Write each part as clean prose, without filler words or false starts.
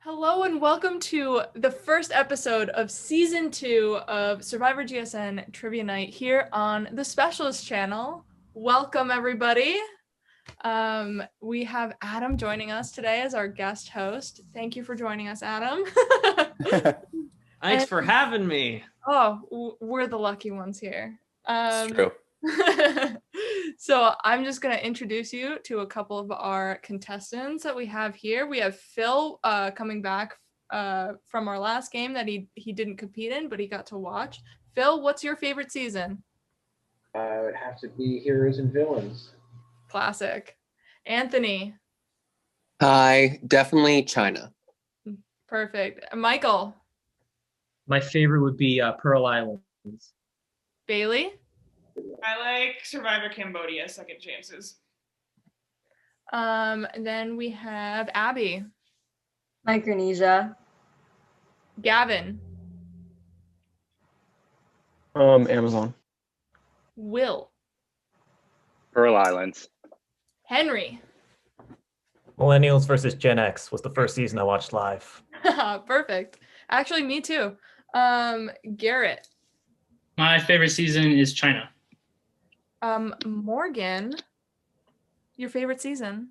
Hello and welcome to the first episode of Season 2 of Survivor GSN Trivia Night here on the Specialist channel. Welcome, everybody. We have Adam joining us today as our guest host. Thank you for joining us, Adam. Thanks for having me. Oh, we're the lucky ones here. It's true. So I'm just going to introduce you to a couple of our contestants that we have here. We have Phil coming back from our last game that he didn't compete in, but he got to watch. Phil, what's your favorite season? It would have to be Heroes and Villains. Classic. Anthony. Hi, definitely China. Perfect. Michael. My favorite would be Pearl Islands. Bailey. I like Survivor Cambodia, Second Chances. And then we have Abby. Micronesia. Gavin. Amazon. Will. Pearl Islands. Henry. Millennials versus Gen X was the first season I watched live. Perfect. Actually, me too. Garrett. My favorite season is China. Morgan, your favorite season?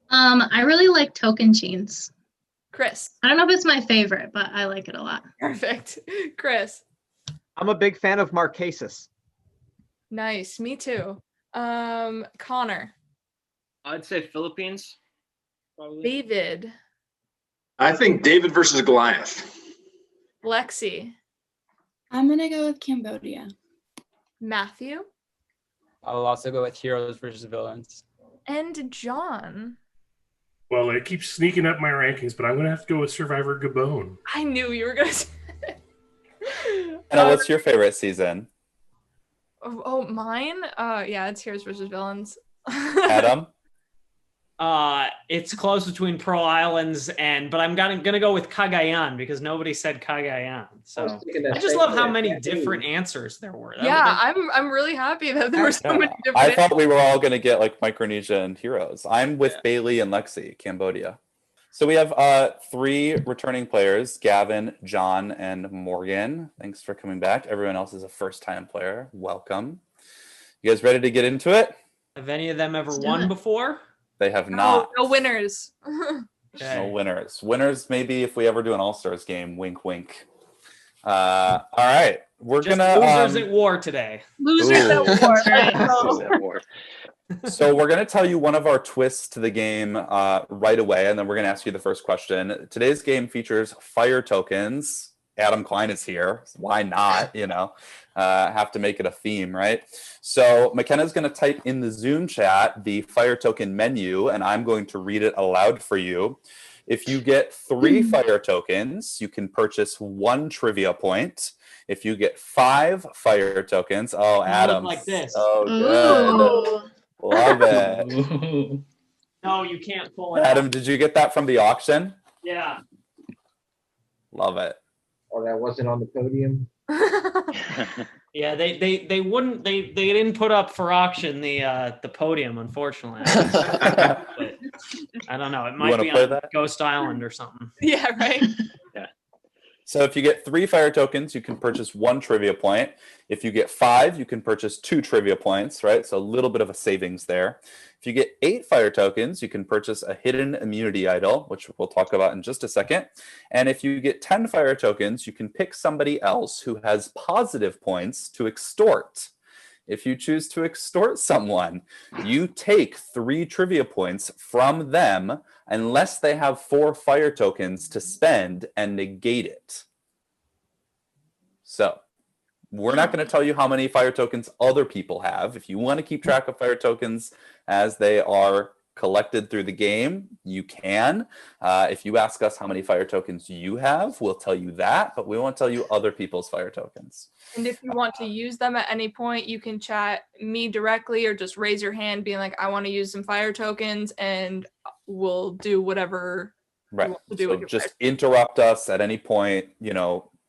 I really like Token Chains. Chris. I don't know if it's my favorite, but I like it a lot. Perfect. Chris. I'm a big fan of Marquesas. Nice. Me too. Connor. I'd say Philippines. Probably. David. I think David versus Goliath. Lexi. I'm going to go with Cambodia. Matthew. I'll also go with Heroes versus Villains. And John. Well, it keeps sneaking up my rankings, but I'm going to have to go with Survivor Gabon. I knew you were going to say it. Anna, what's your favorite season? Oh, mine? Yeah, it's Heroes versus Villains. Adam? It's close between Pearl Islands but I'm gonna go with Cagayan because nobody said Cagayan. So I just love how many different answers there were. Yeah, I'm really happy that there were so many different I thought we were all gonna get like Micronesia and Heroes. I'm with Bailey and Lexi, Cambodia. So we have 3 returning players, Gavin, John, and Morgan. Thanks for coming back. Everyone else is a first-time player. Welcome. You guys ready to get into it? Have any of them ever won before? They have not. No winners. Okay. No winners. Winners maybe if we ever do an All-Stars game. Wink, wink. All right. We're Just gonna losers at war today. Losers at war. Losers at war. So we're gonna tell you one of our twists to the game right away, and then we're gonna ask you the first question. Today's game features fire tokens. Adam Klein is here. Why not? Have to make it a theme, right? So McKenna's going to type in the Zoom chat the fire token menu, and I'm going to read it aloud for you. If you get 3 fire tokens, you can purchase 1 trivia point. If you get 5 fire tokens, Adam, like this. Oh, good. Love it. No, you can't pull it. Adam, did you get that from the auction? Yeah. Love it. Oh, that wasn't on the podium? Yeah, they wouldn't they didn't put up for auction the podium, unfortunately. But I don't know. It might be on Ghost Island or something. Yeah, right. Yeah. So if you get 3 fire tokens, you can purchase 1 trivia point. If you get 5, you can purchase 2 trivia points, right? So a little bit of a savings there. If you get 8 fire tokens, you can purchase a hidden immunity idol, which we'll talk about in just a second. And if you get 10 fire tokens, you can pick somebody else who has positive points to extort. If you choose to extort someone, you take 3 trivia points from them unless they have 4 fire tokens to spend and negate it. So we're not going to tell you how many fire tokens other people have. If you want to keep track of fire tokens as they are collected through the game, you can. If you ask us how many fire tokens you have, we'll tell you that, but we won't tell you other people's fire tokens. And if you want to use them at any point, you can chat me directly or just raise your hand being like, I want to use some fire tokens, and we'll do whatever right. you want to do. So with your just interrupt us at any point,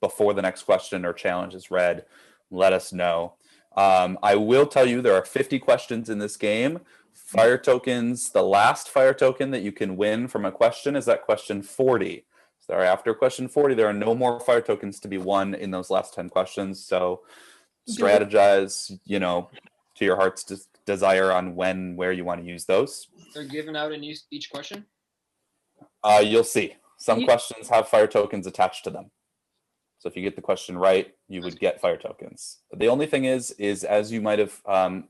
before the next question or challenge is read. Let us know. I will tell you there are 50 questions in this game. Fire tokens, the last fire token that you can win from a question is at question 40. So after question 40, there are no more fire tokens to be won in those last 10 questions. So strategize, to your heart's desire on where you want to use those. They're given out in each question? You'll see. Some questions have fire tokens attached to them. So if you get the question right, you would get fire tokens. But the only thing is as you might have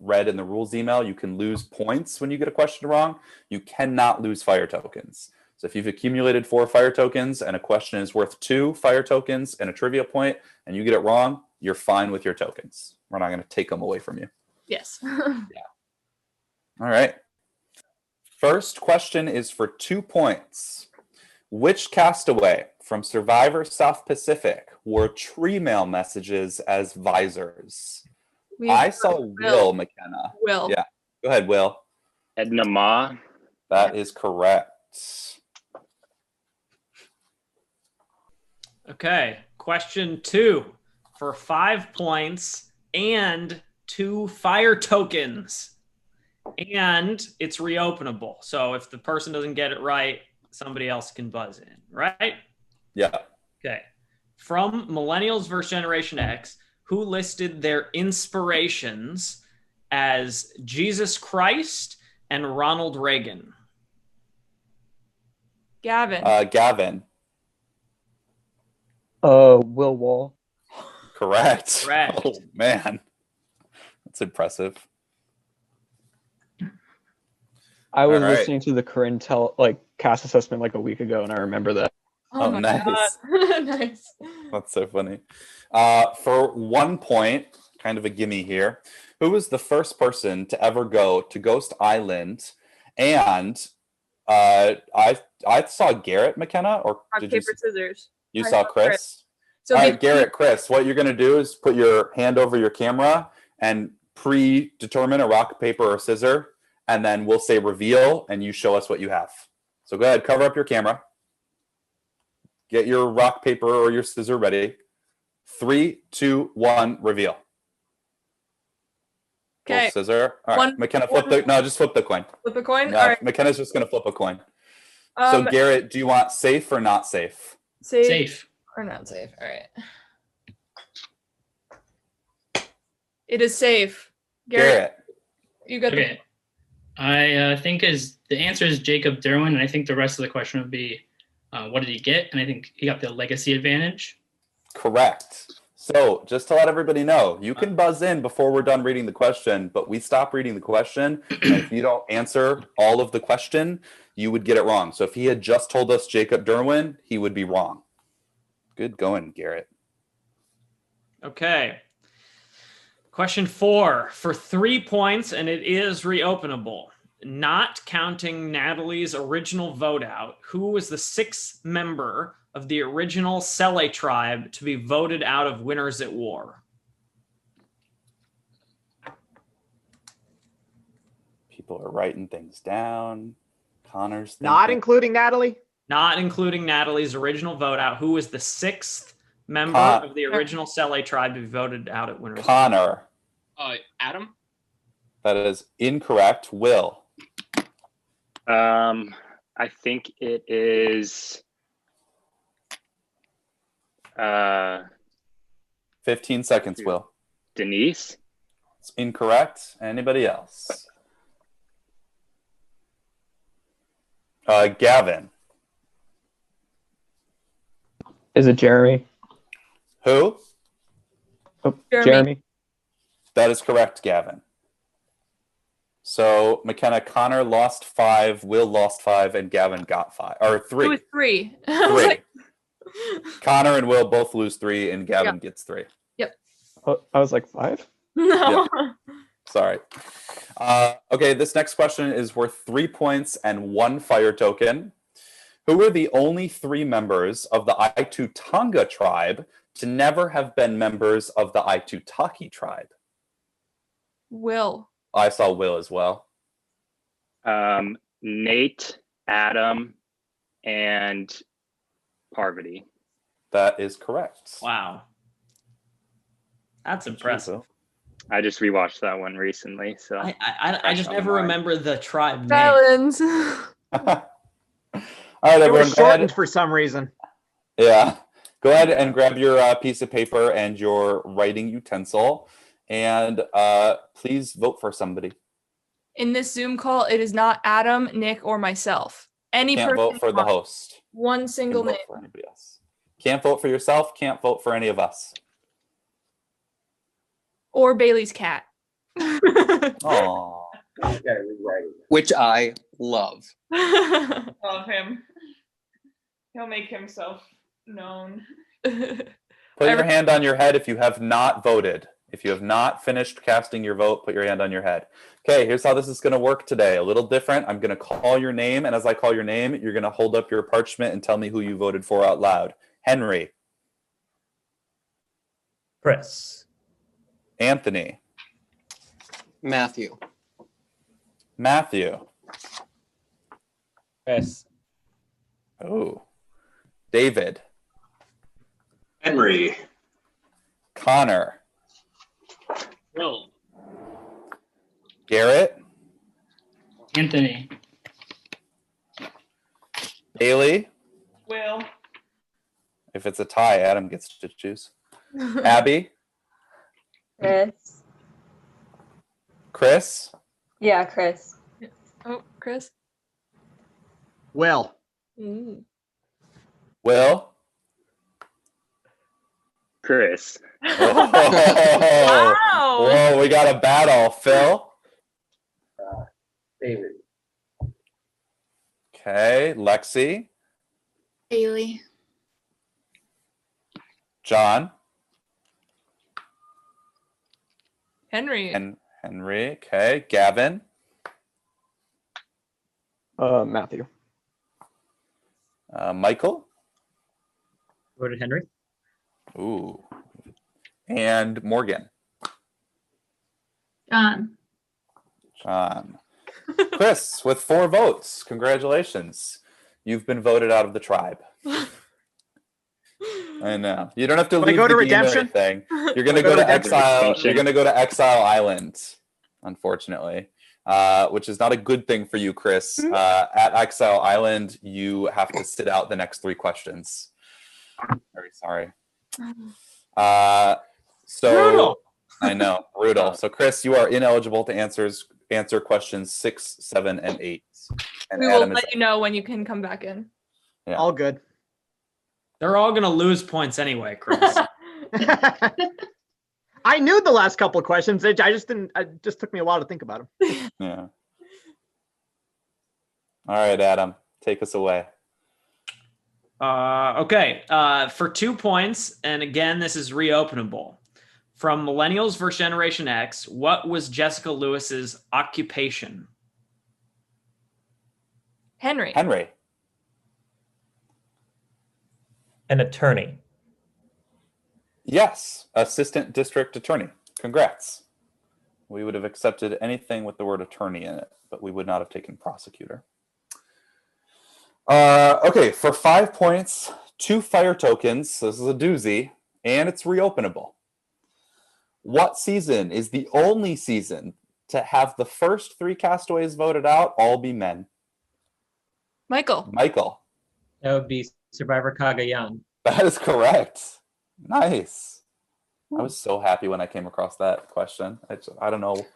read in the rules email, you can lose points when you get a question wrong. You cannot lose fire tokens. So if you've accumulated 4 fire tokens and a question is worth 2 fire tokens and a trivia point, and you get it wrong, you're fine with your tokens. We're not going to take them away from you. Yes. Yeah. All right. First question is for 2 points. Which castaway from Survivor South Pacific wore tree mail messages as visors? I saw Will McKenna. Will. Yeah. Go ahead, Will. Edna Ma. That is correct. Okay. Question 2 for 5 points and 2 fire tokens. And it's reopenable. So if the person doesn't get it right, somebody else can buzz in, right? Yeah. Okay. From Millennials vs. Generation X, who listed their inspirations as Jesus Christ and Ronald Reagan? Gavin. Gavin. Will Wall. Correct. Correct. Oh, man. That's impressive. I was listening to the Corinne cast assessment a week ago, and I remember that. Oh nice. Nice. That's so funny. For 1 point, kind of a gimme here. Who was the first person to ever go to Ghost Island? And I saw Garrett McKenna, or Rock, did paper, scissors. you saw Chris? So all right, Garrett, Chris, what you're going to do is put your hand over your camera and predetermine a rock, paper, or scissor, and then we'll say reveal, and you show us what you have. So go ahead, cover up your camera. Get your rock, paper, or your scissor ready. 3, 2, 1, reveal. Okay. Scissor. All right, McKenna, just flip the coin. Flip a coin? No, All right. McKenna's just going to flip a coin. So Garrett, do you want safe or not safe? Safe. Or not safe. All right. It is safe. Garrett. You got okay. I think the answer is Jacob Derwin, and I think the rest of the question would be, what did he get? And I think he got the legacy advantage. Correct. So just to let everybody know, you can buzz in before we're done reading the question, but we stop reading the question. And if you don't answer all of the question, you would get it wrong. So if he had just told us Jacob Derwin, he would be wrong. Good going, Garrett. Okay. Question 4 for 3 points, and it is reopenable. Not counting Natalie's original vote out, who was the 6th member of the original Sele tribe to be voted out of Winners at War? People are writing things down. Connor's thinking. Not including Natalie? Not including Natalie's original vote out. Who was the 6th member of the original Sele tribe to be voted out at Winners? Connor. Adam? That is incorrect. Will. I think it is 15 seconds, Will. Denise? It's incorrect. Anybody else? Gavin. Is it Jeremy? Who? Oh, Jeremy. That is correct, Gavin. So McKenna, Connor lost 5, Will lost 5, and Gavin got 5 or 3. It was 3. 3. Connor and Will both lose 3, and Gavin gets 3. Yep. Oh, I was like 5. No. Yep. Sorry. Okay, this next question is worth 3 points and 1 fire token. Who were the only 3 members of the Aitu Tonga tribe to never have been members of the Aitutaki tribe? Will. I saw Will as well. Nate, Adam, and Parvati. That is correct. Wow. That's impressive. I just rewatched that one recently, so I just never remember the tribe name. Balance. All right, It everyone, was shortened for some reason. Yeah. Go ahead and grab your piece of paper and your writing utensil, and please vote for somebody. In this Zoom call, it is not Adam, Nick, or myself. Any Can't person vote for the host. One single Can't name. vote for anybody else. Can't vote for yourself. Can't vote for any of us. Or Bailey's cat. Aww. Which I love. Love him. He'll make himself known. Put your hand on your head if you have not voted. If you have not finished casting your vote, put your hand on your head. Okay, here's how this is going to work today. A little different. I'm going to call your name, and as I call your name, you're going to hold up your parchment and tell me who you voted for out loud. Henry. Chris. Anthony. Matthew. Matthew. Chris. Oh. David. Henry. Connor. Will. Garrett. Anthony. Bailey. Will. If it's a tie, Adam gets to choose. Abby. Chris. Chris. Yeah, Chris. Oh, Chris. Will. Will. Chris. Oh. Wow. Whoa, we got a battle. Phil. David. Okay, Lexi. Bailey. John. Henry. And Henry. Okay, Gavin. Matthew. Michael. Voted Henry. Ooh. And Morgan. John. John. Chris, with 4 votes. Congratulations. You've been voted out of the tribe. I know. You don't have to leave go to the game or Redemption? anything. You're going to go to Exile. You're going to go to Exile Island, unfortunately, which is not a good thing for you, Chris. At Exile Island, you have to sit out the next 3 questions. Very sorry. Brutal. I know, brutal. So, Chris, you are ineligible to answer questions 6, 7, and 8. And We Adam will let you know when you can come back in. Yeah. All good. They're all gonna lose points anyway, Chris. I knew the last couple of questions. It just took me a while to think about them. Yeah. All right, Adam, take us away. Okay. For 2 points, and again, this is reopenable. From Millennials versus Generation X, what was Jessica Lewis's occupation? Henry. Henry. An attorney. Yes, assistant district attorney. Congrats. We would have accepted anything with the word attorney in it, but we would not have taken prosecutor. Okay, for 5 points, 2 fire tokens. This is a doozy, and it's reopenable. What season is the only season to have the first 3 castaways voted out all be men? Michael. Michael. That would be Survivor Cagayan. That is correct. Nice. I was so happy when I came across that question. I don't know,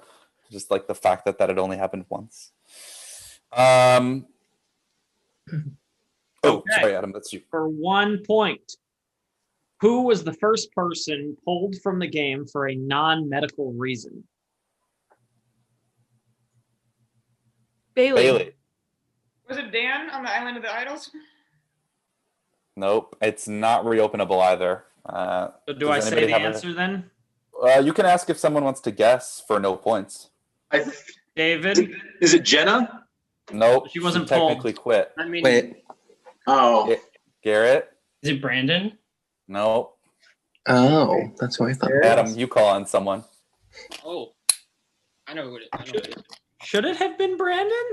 just like the fact that had only happened once. Oh, Okay. sorry, Adam, that's you. For 1 point, who was the first person pulled from the game for a non-medical reason? Bailey. Was it Dan on the Island of the Idols? Nope, it's not reopenable either. So do I say the answer then? You can ask if someone wants to guess for no points. David? Is it Jenna? Nope. She wasn't technically quit. I mean, Wait. Oh. Garrett? Is it Brandon? Nope. Oh, that's what I thought. Adam, you call on someone. Oh, I know who it is. I know who it is. Should it have been Brandon?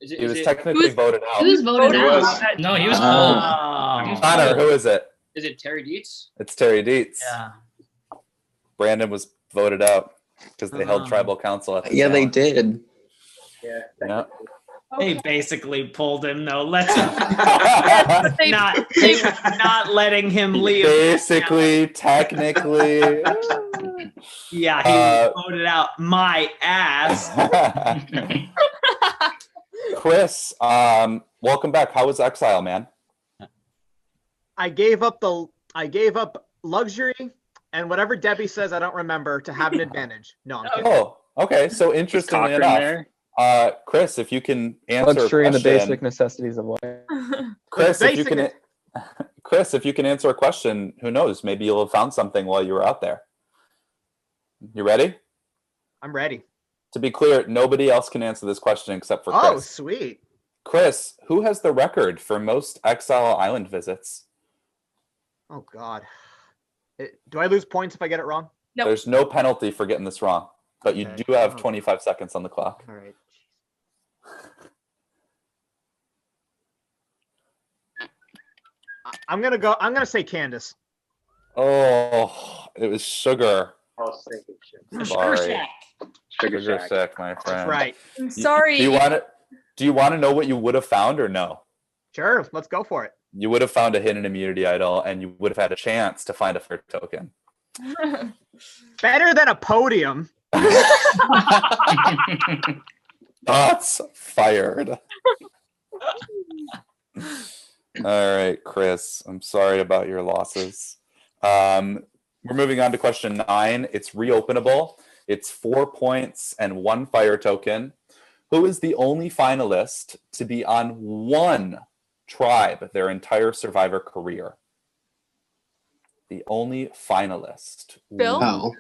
He was technically voted out. He was voted out. No, he was Oh. Connor, who is it? Is it Terry Dietz? It's Terry Dietz. Yeah. Brandon was voted out. because they held tribal council at the Yeah, they challenge. did. Yeah. They basically pulled him though. Let's not letting him leave. Basically, technically. Yeah, he voted out my ass. Chris, welcome back. How was Exile, man? I gave up luxury and whatever Debbie says I don't remember to have an advantage. No, I'm kidding. Oh, okay. So interestingly enough, Chris, if you can answer luxury a and the question, basic necessities of life. Chris, if you can answer a question, who knows? Maybe you'll have found something while you were out there. You ready? I'm ready. To be clear, nobody else can answer this question except for Chris. Oh, sweet. Chris, who has the record for most Exile Island visits? Oh, God. Do I lose points if I get it wrong? No. There's no penalty for getting this wrong, but you do have 25 seconds on the clock. All right. I'm gonna say Candace. Oh, it was Sugar. I was thinking shit. Sorry. Sugar Shack, my friend. That's right. I'm sorry. Do you want to know what you would have found or no? Sure, let's go for it. You would have found a hidden immunity idol, and you would have had a chance to find a fair token. Better than a podium. Shots fired. All right, Chris, I'm sorry about your losses. We're moving on to question 9. It's reopenable. It's 4 points and 1 fire token. Who is the only finalist to be on one tribe their entire Survivor career? The only finalist. Bill?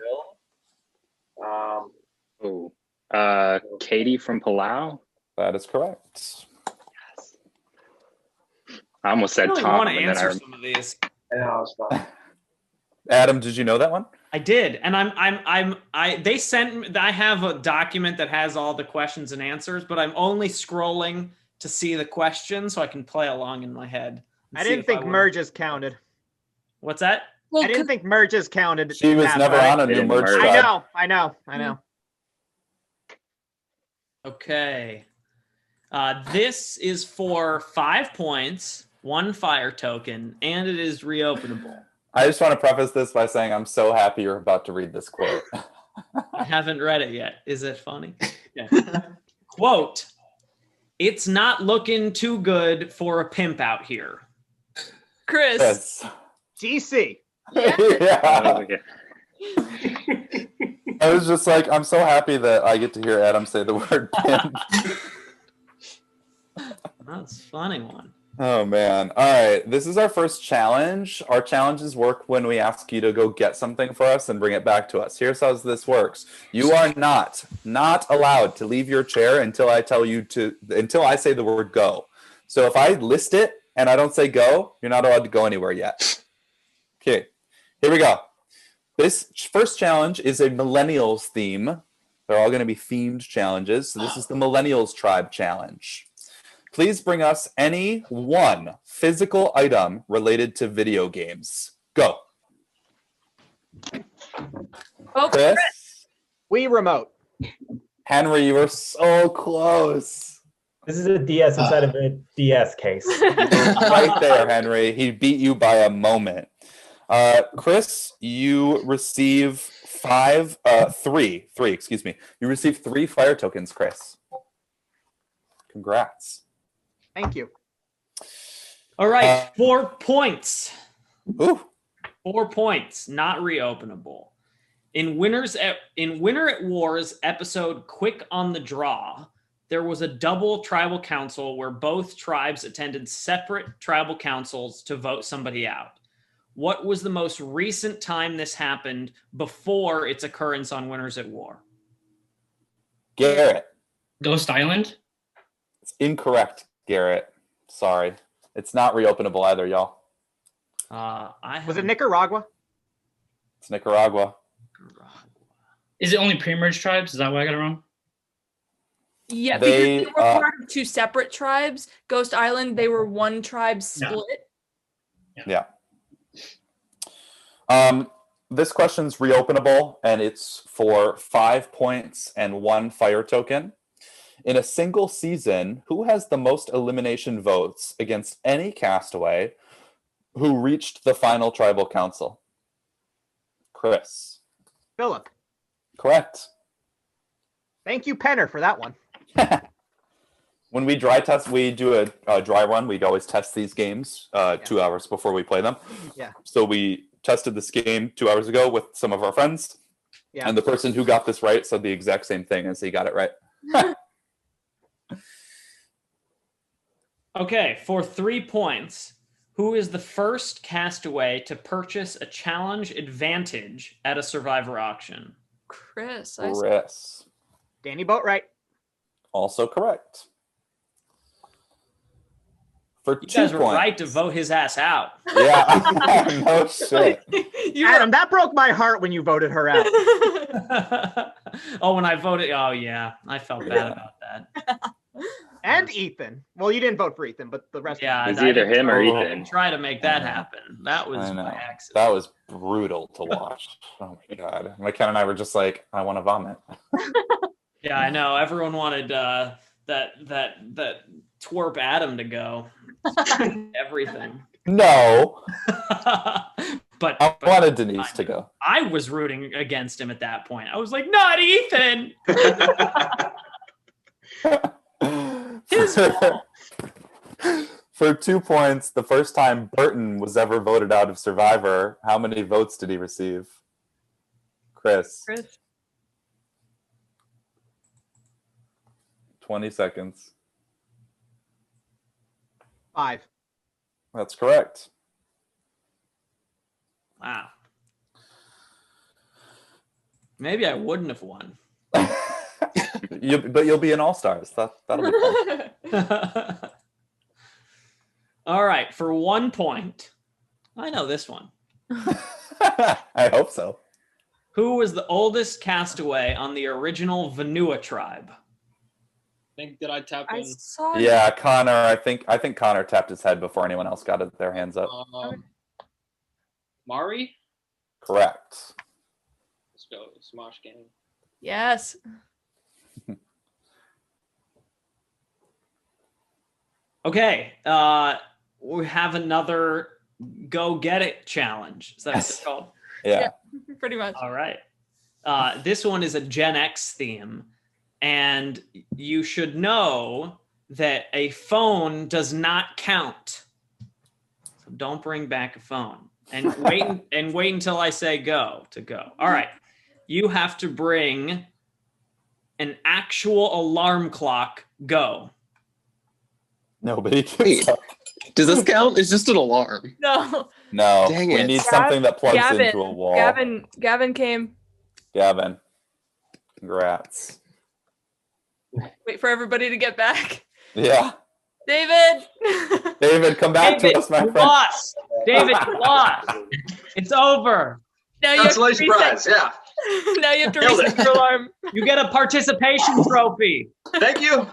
Katie from Palau. That is correct. Yes. I almost said I Tom. want to and then answer some of these. Yeah, it's fine. Adam, did you know that one? I did, and they sent. I have a document that has all the questions and answers, but I'm only scrolling to see the question so I can play along in my head. I didn't think merges counted. What's that? Well, I didn't think merges counted. She was never on a new merge tribe. I know. Okay. This is for 5 points, 1 fire token, and it is reopenable. I just want to preface this by saying I'm so happy you're about to read this quote. I haven't read it yet. Is it funny? Yeah. Quote, "It's not looking too good for a pimp out here." Chris. Yes. GC. Yeah. I was just like, I'm so happy that I get to hear Adam say the word pimp. That's a funny one. Oh, man. All right. This is our first challenge. Our challenges work when we ask you to go get something for us and bring it back to us. Here's how this works. You are not allowed to leave your chair until I say the word go. So if I list it and I don't say go, you're not allowed to go anywhere yet. Okay. Here we go. This first challenge is a Millennials theme. They're all going to be themed challenges. So this is the Millennials Tribe Challenge. Please bring us any one physical item related to video games. Go. Oh, Chris? Wii remote. Henry, you were so close. This is a DS inside of a DS case. Right there, Henry. He beat you by a moment. Chris, you receive three. You receive 3 fire tokens, Chris. Congrats. Thank you. All right, 4 points. Ooh. 4 points, not reopenable. In Winner at War's episode Quick on the Draw, there was a double tribal council where both tribes attended separate tribal councils to vote somebody out. What was the most recent time this happened before its occurrence on Winners at War? Garrett. Ghost Island? It's incorrect, Garrett. Sorry. It's not reopenable either, y'all. Was it Nicaragua? It's Nicaragua. Is it only pre-merge tribes? Is that why I got it wrong? Yeah, because they were part of 2 separate tribes. Ghost Island, they were one tribe split. Yeah. This question's reopenable, and it's for 5 points and 1 fire token. In a single season, who has the most elimination votes against any castaway who reached the final tribal council? Chris. Philip. Correct. Thank you, Penner, for that one. When we dry test, we do a dry run. We'd always test these games 2 hours before we play them. Yeah. So we tested this game 2 hours ago with some of our friends. Yeah. And the person who got this right said the exact same thing as he got it right. Okay, for 3 points, who is the first castaway to purchase a challenge advantage at a Survivor auction? Chris. Chris. Danny Boatwright. Also correct. For You 2 guys were points. right to vote his ass out. Yeah, no shit. Adam, that broke my heart when you voted her out. Oh, when I voted, oh yeah, I felt bad about that. And Ethan. Well, you didn't vote for Ethan, but the rest. Yeah, It's either him or I Ethan. try to make that happen. That was I know. by accident. That was brutal to watch. Oh my god. McKenna and I were just like, I want to vomit. Yeah, I know. Everyone wanted that twerp Adam to go. Everything. No. But I wanted Denise to go. I was rooting against him at that point. I was like, not Ethan. His fault. For 2 points, the first time Burton was ever voted out of Survivor, how many votes did he receive? Chris. 20 seconds. 5. That's correct. Wow. Maybe I wouldn't have won. But you'll be an All-Stars. That'll be fun. All right, for 1 point. I know this one. I hope so. Who was the oldest castaway on the original Vanua tribe? Did I tap in? Yeah, Connor. I think Connor tapped his head before anyone else got their hands up. Mari? Correct. Let's go. Smosh game. Yes. Okay, we have another go get it challenge. Is that what it's called? Yeah. Pretty much. All right. This one is a Gen X theme, and you should know that a phone does not count. So don't bring back a phone. And wait until I say go to go. All right. You have to bring an actual alarm clock. Go. Nobody. Does this count? It's just an alarm. No. No. Dang we it. need something that plugs into a wall. Gavin came. Gavin. Congrats. Wait for everybody to get back. Yeah. David. David, come back to us, my friend. Lost. David, you lost. It's over. Now you Consolation prize, yeah. Now you have to reset your alarm. You get a participation trophy. Thank you.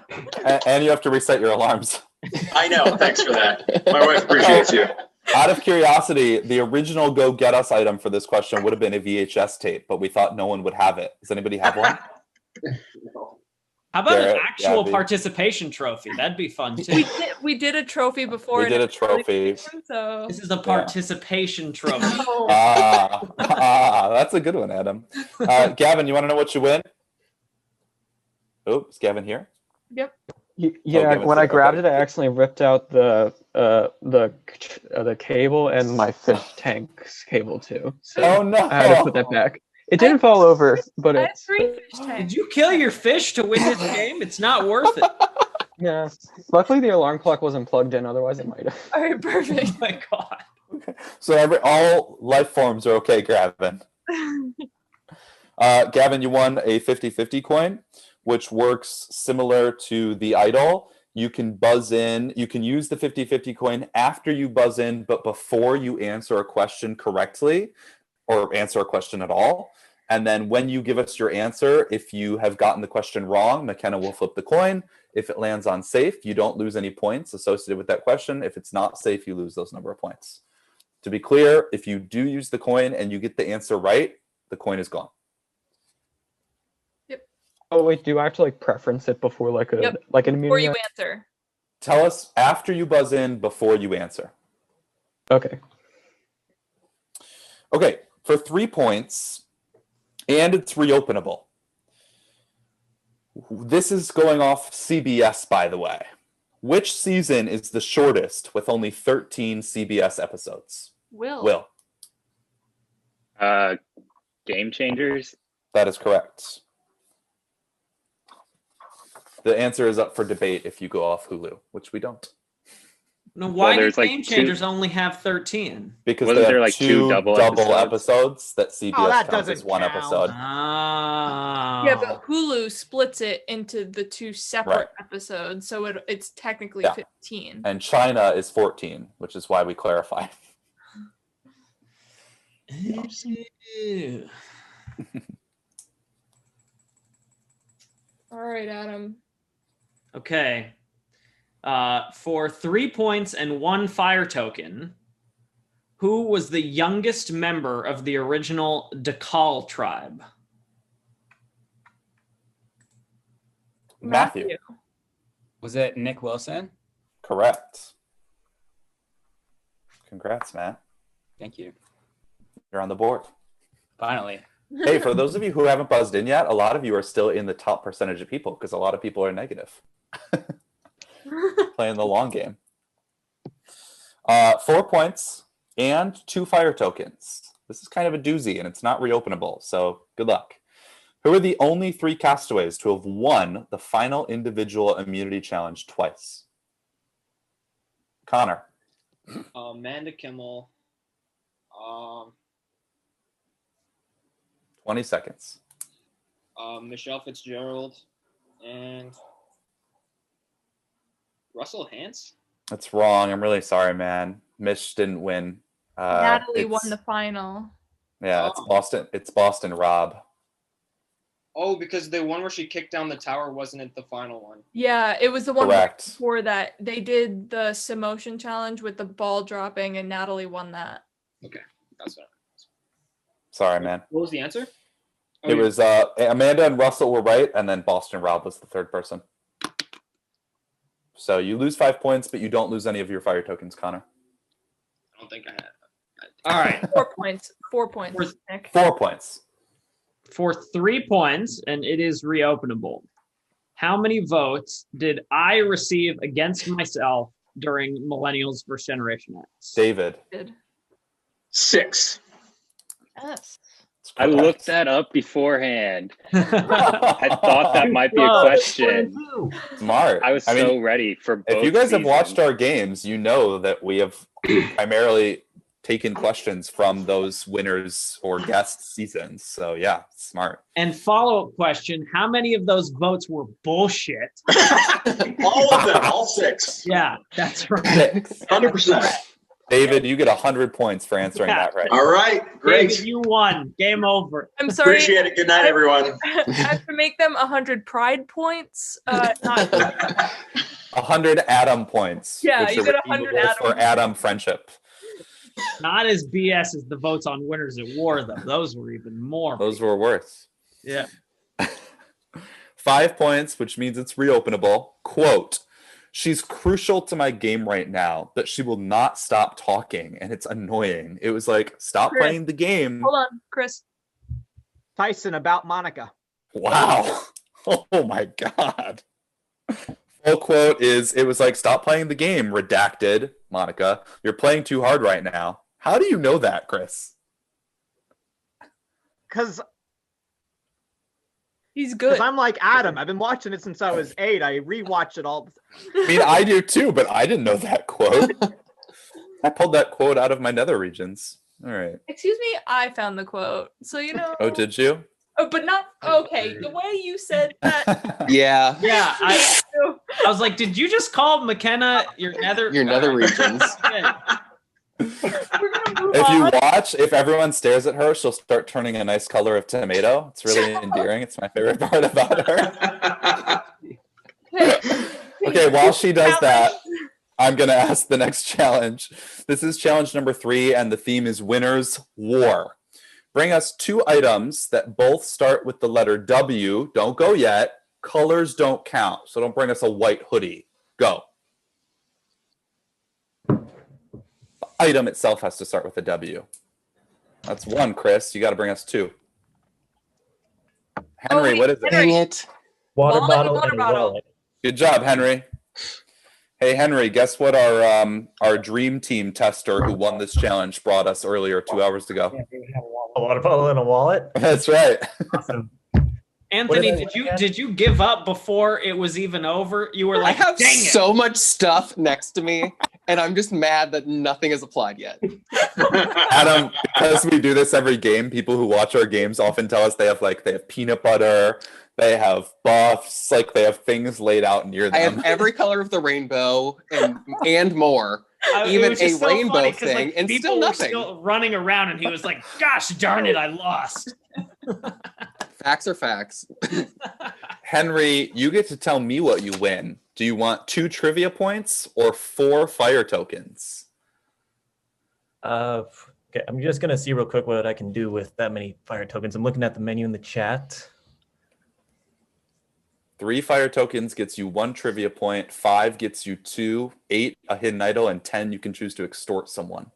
And you have to reset your alarms. I know. Thanks for that. My wife appreciates you. Out of curiosity, the original Go Get Us item for this question would have been a VHS tape, but we thought no one would have it. Does anybody have one? How about Garrett, an actual Gabby. participation trophy? That'd be fun too. We did a trophy before. We did a trophy. So This is a participation trophy. That's a good one, Adam. Gavin, you want to know what you win? Oh, is Gavin here? Yep. Yeah, when I grabbed it, I accidentally ripped out the cable and my fish tank's cable too. So Oh no! I had to put that back. It didn't fall over, but I had it's 3 fish tanks. Did you kill your fish to win this game? It's not worth it. yeah. Luckily, the alarm clock wasn't plugged in. Otherwise, it might have. All right, perfect. Oh my god. So all life forms are okay, Gavin. Gavin, you won a 50-50 coin, which works similar to the idol. You can buzz in. You can use the 50-50 coin after you buzz in, but before you answer a question correctly or answer a question at all. And then when you give us your answer, if you have gotten the question wrong, McKenna will flip the coin. If it lands on safe, you don't lose any points associated with that question. If it's not safe, you lose those number of points. To be clear, if you do use the coin and you get the answer right, the coin is gone. Yep. Oh wait, do I have to like preference it before like a Yep. like an Before immunity? you answer. Tell us after you buzz in, before you answer. Okay. Okay, for 3 points, and it's reopenable. This is going off CBS, by the way. Which season is the shortest with only 13 CBS episodes? Will. Game Changers? That is correct. The answer is up for debate if you go off Hulu, which we don't. No, why Well, do there's, like, Game Changers only have 13? Because Wasn't they have there, like, two double episodes that CBS that counts as doesn't one count. episode. Ah. Yeah, but Hulu splits it into the 2 separate Right. episodes, so it's technically Yeah. 15. And China is 14, which is why we clarify. Ew. All right, Adam. Okay. For 3 points and 1 fire token, who was the youngest member of the original Dakal tribe? Matthew. Was it Nick Wilson? Correct. Congrats, Matt. Thank you. You're on the board. Finally. Hey, for those of you who haven't buzzed in yet, a lot of you are still in the top percentage of people because a lot of people are negative. Playing the long game. 4 points and 2 fire tokens. This is kind of a doozy and it's not reopenable, so good luck. Who are the only 3 castaways to have won the final individual immunity challenge twice? Connor. Amanda Kimmel. 20 seconds. Michelle Fitzgerald. And Russell Hance? That's wrong. I'm really sorry, man. Mish didn't win. Natalie won the final. Yeah, it's Boston. It's Boston Rob. Oh, because the one where she kicked down the tower wasn't it the final one? Yeah, it was the one Correct. before that. They did the Samotion challenge with the ball dropping, and Natalie won that. Okay, that's it. Sorry, man. What was the answer? It was Amanda and Russell were right, and then Boston Rob was the third person. So you lose 5 points, but you don't lose any of your fire tokens, Connor. I don't think I had. All right. 4 points. 4 points, Nick. 4 points. For 3 points, and it is reopenable. How many votes did I receive against myself during Millennials versus Generation X? David. 6. Yes. I looked that up beforehand. I thought that might be a question. Smart. I was so ready for both. If you guys have seasons. watched our games, you know that we have primarily taken questions from those winners or guest seasons. So yeah, smart. And follow-up question, how many of those votes were bullshit? All of them, all 6. Yeah, that's right. 100%. David, you get 100 points for answering that right. All right, great. David, you won. Game over. I'm sorry. Appreciate it. Good night, everyone. I have to make them 100 pride points. Not 100 Adam points. Yeah, which you are get 100 redeemable Adam for Adam friendship. Not as BS as the votes on Winners at War, though. Those were even more. Those were worse. Yeah. 5 points, which means it's reopenable. Quote, she's crucial to my game right now, but she will not stop talking, and it's annoying. It was like, stop Chris, playing the game. Hold on, Chris. Tyson about Monica. Wow. Oh my God. Full quote is, it was like, stop playing the game, redacted, Monica. You're playing too hard right now. How do you know that, Chris? Because he's good. I'm like Adam. I've been watching it since I was 8. I rewatched it all. I mean, I do too, but I didn't know that quote. I pulled that quote out of my nether regions. All right. Excuse me, I found the quote. So, you know. Oh, did you? Oh, but not, okay, the way you said that. Yeah. Yeah, I was like, did you just call McKenna your nether regions? If you watch, if everyone stares at her, she'll start turning a nice color of tomato. It's really endearing. It's my favorite part about her. Okay, while she does that, I'm going to ask the next challenge. This is challenge number 3, and the theme is Winners War. Bring us 2 items that both start with the letter W. Don't go yet. Colors don't count, so don't bring us a white hoodie. Go. The item itself has to start with a W. That's 1, Chris. You got to bring us 2. Henry, what is it? Dang it. Water bottle and a wallet. Good job, Henry. Hey, Henry, guess what our dream team tester who won this challenge brought us earlier 2 hours ago? A water bottle and a wallet? That's right. Awesome. Anthony, did you give up before it was even over? You were like, I have dang it. so much stuff next to me, and I'm just mad that nothing is applied yet. Adam, because we do this every game, people who watch our games often tell us they have peanut butter, they have buffs, like they have things laid out near them. I have every color of the rainbow and more. Even a so rainbow funny, thing, like, and people still were nothing. still running around, and he was like, "Gosh darn it, I lost." Facts are facts. Henry, you get to tell me what you win. Do you want 2 trivia points or 4 fire tokens? Okay, I'm just gonna see real quick what I can do with that many fire tokens. I'm looking at the menu in the chat. 3 fire tokens gets you 1 trivia point, 5 gets you 2, 8 a hidden idol, and 10 you can choose to extort someone.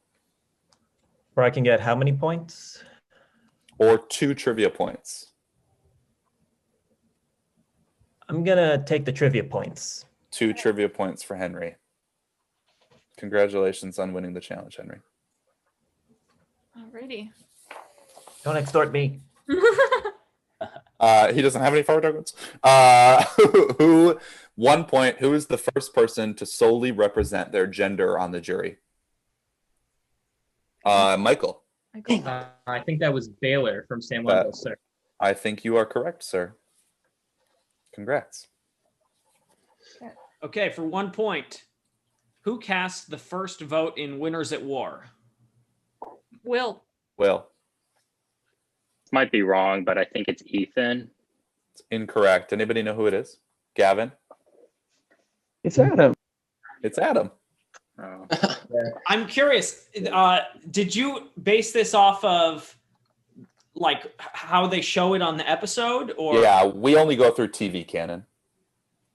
Or I can get how many points? Or 2 trivia points. I'm gonna take the trivia points. 2 trivia points for Henry. Congratulations on winning the challenge, Henry. Alrighty. Don't extort me. He doesn't have any fire tokens. 1 point. Who is the first person to solely represent their gender on the jury? Michael. I think that was Baylor from San Juan, sir. I think you are correct, sir. Congrats. Okay, for 1 point, who cast the first vote in Winners at War? Will. Might be wrong, but I think it's Ethan. It's incorrect. Anybody know who it is? Gavin? It's Adam. It's Adam. Oh. I'm curious. Did you base this off of like how they show it on the episode, or? Yeah, we only go through TV canon.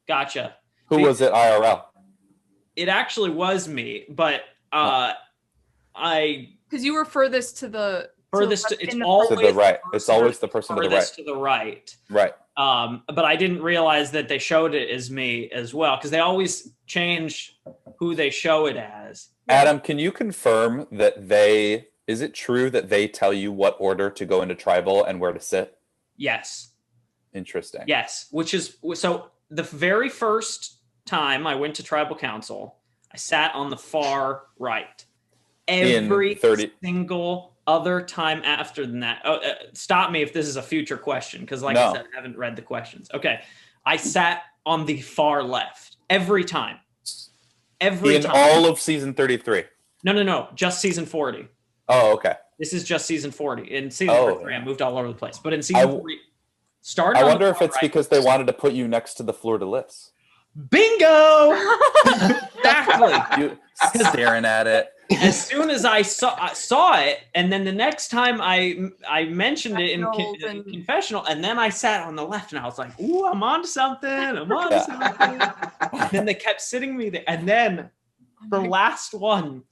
Gotcha. Who was it IRL? It actually was me, but because you were furthest to the it's always to the right. It's always the person to the right. To the right. Right. But I didn't realize that they showed it as me as well, because they always change who they show it as. Adam, can you confirm that is it true that they tell you what order to go into tribal and where to sit? Yes. Interesting. Yes, which is so the very first time I went to tribal council, I sat on the far right. Every single other time after that. Stop me if this is a future question, because I said, I haven't read the questions. Okay. I sat on the far left every time. In all of season 33? No. Just season 40. Oh, okay. This is just season 40. In season 43, I moved all over the place. But in season 40, I wonder if it's because they wanted to put you next to the fleur de lis. Bingo! Exactly. You staring at it. As soon as I saw it, and then the next time I mentioned it in confessional, and then I sat on the left, and I was like, "Ooh, I'm on to something! I'm on to something!" And then they kept sitting me there, and then the last one,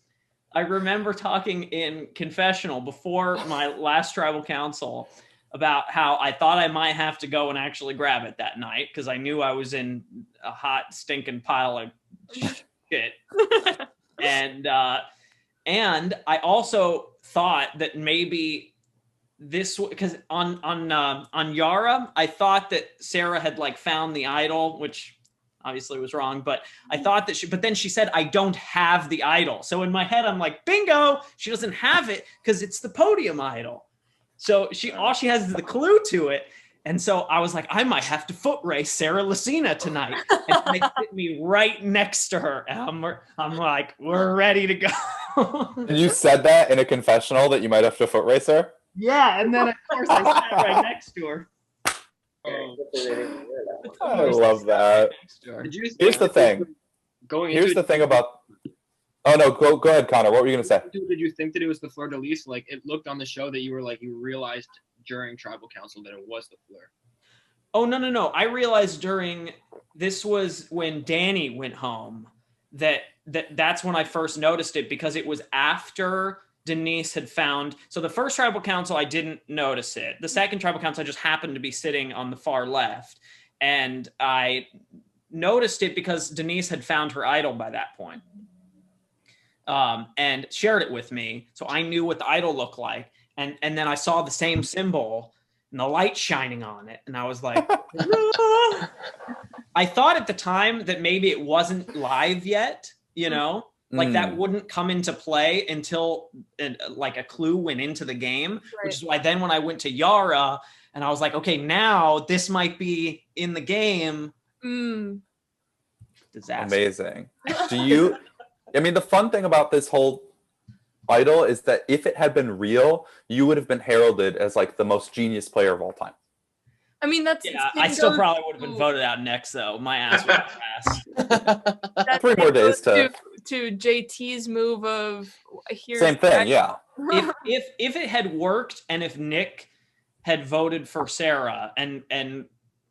I remember talking in confessional before my last tribal council about how I thought I might have to go and actually grab it that night because I knew I was in a hot, stinking pile of shit, and I also thought that maybe this, because on Yara, I thought that Sarah had like found the idol, which obviously was wrong, but I thought that but then she said, I don't have the idol. So in my head, I'm like, bingo, she doesn't have it because it's the podium idol. So all she has is the clue to it. And so I was like, I might have to foot race Sarah Lucina tonight. And they hit me right next to her. And I'm like, we're ready to go. And you said that in a confessional that you might have to foot race her? Yeah, and then of course I sat right next to her. I love that. Here's the thing. Here's the thing about. Oh no, go ahead, Connor. What were you gonna say? Did you think that it was the fleur de lis? Like it looked on the show that you realized during tribal council that it was the fleur. Oh no! I realized this was when Danny went home that's when I first noticed it, because it was after Denise had found. So the first tribal council, I didn't notice it. The second tribal council, I just happened to be sitting on the far left, and I noticed it because Denise had found her idol by that point, and shared it with me, so I knew what the idol looked like. And then I saw the same symbol and the light shining on it, and I was like, ah. I thought at the time that maybe it wasn't live yet, like that wouldn't come into play until like a clue went into the game, right. Which is why then when I went to Yara and I was like, okay, now this might be in the game. Disaster. Amazing. The fun thing about this whole idol is that if it had been real, you would have been heralded as like the most genius player of all time. I mean, that's. Yeah, I still probably would have been voted out next, though. My ass would have passed. 3 more days to JT's move of here. Same thing, yeah. If it had worked, and if Nick had voted for Sarah, and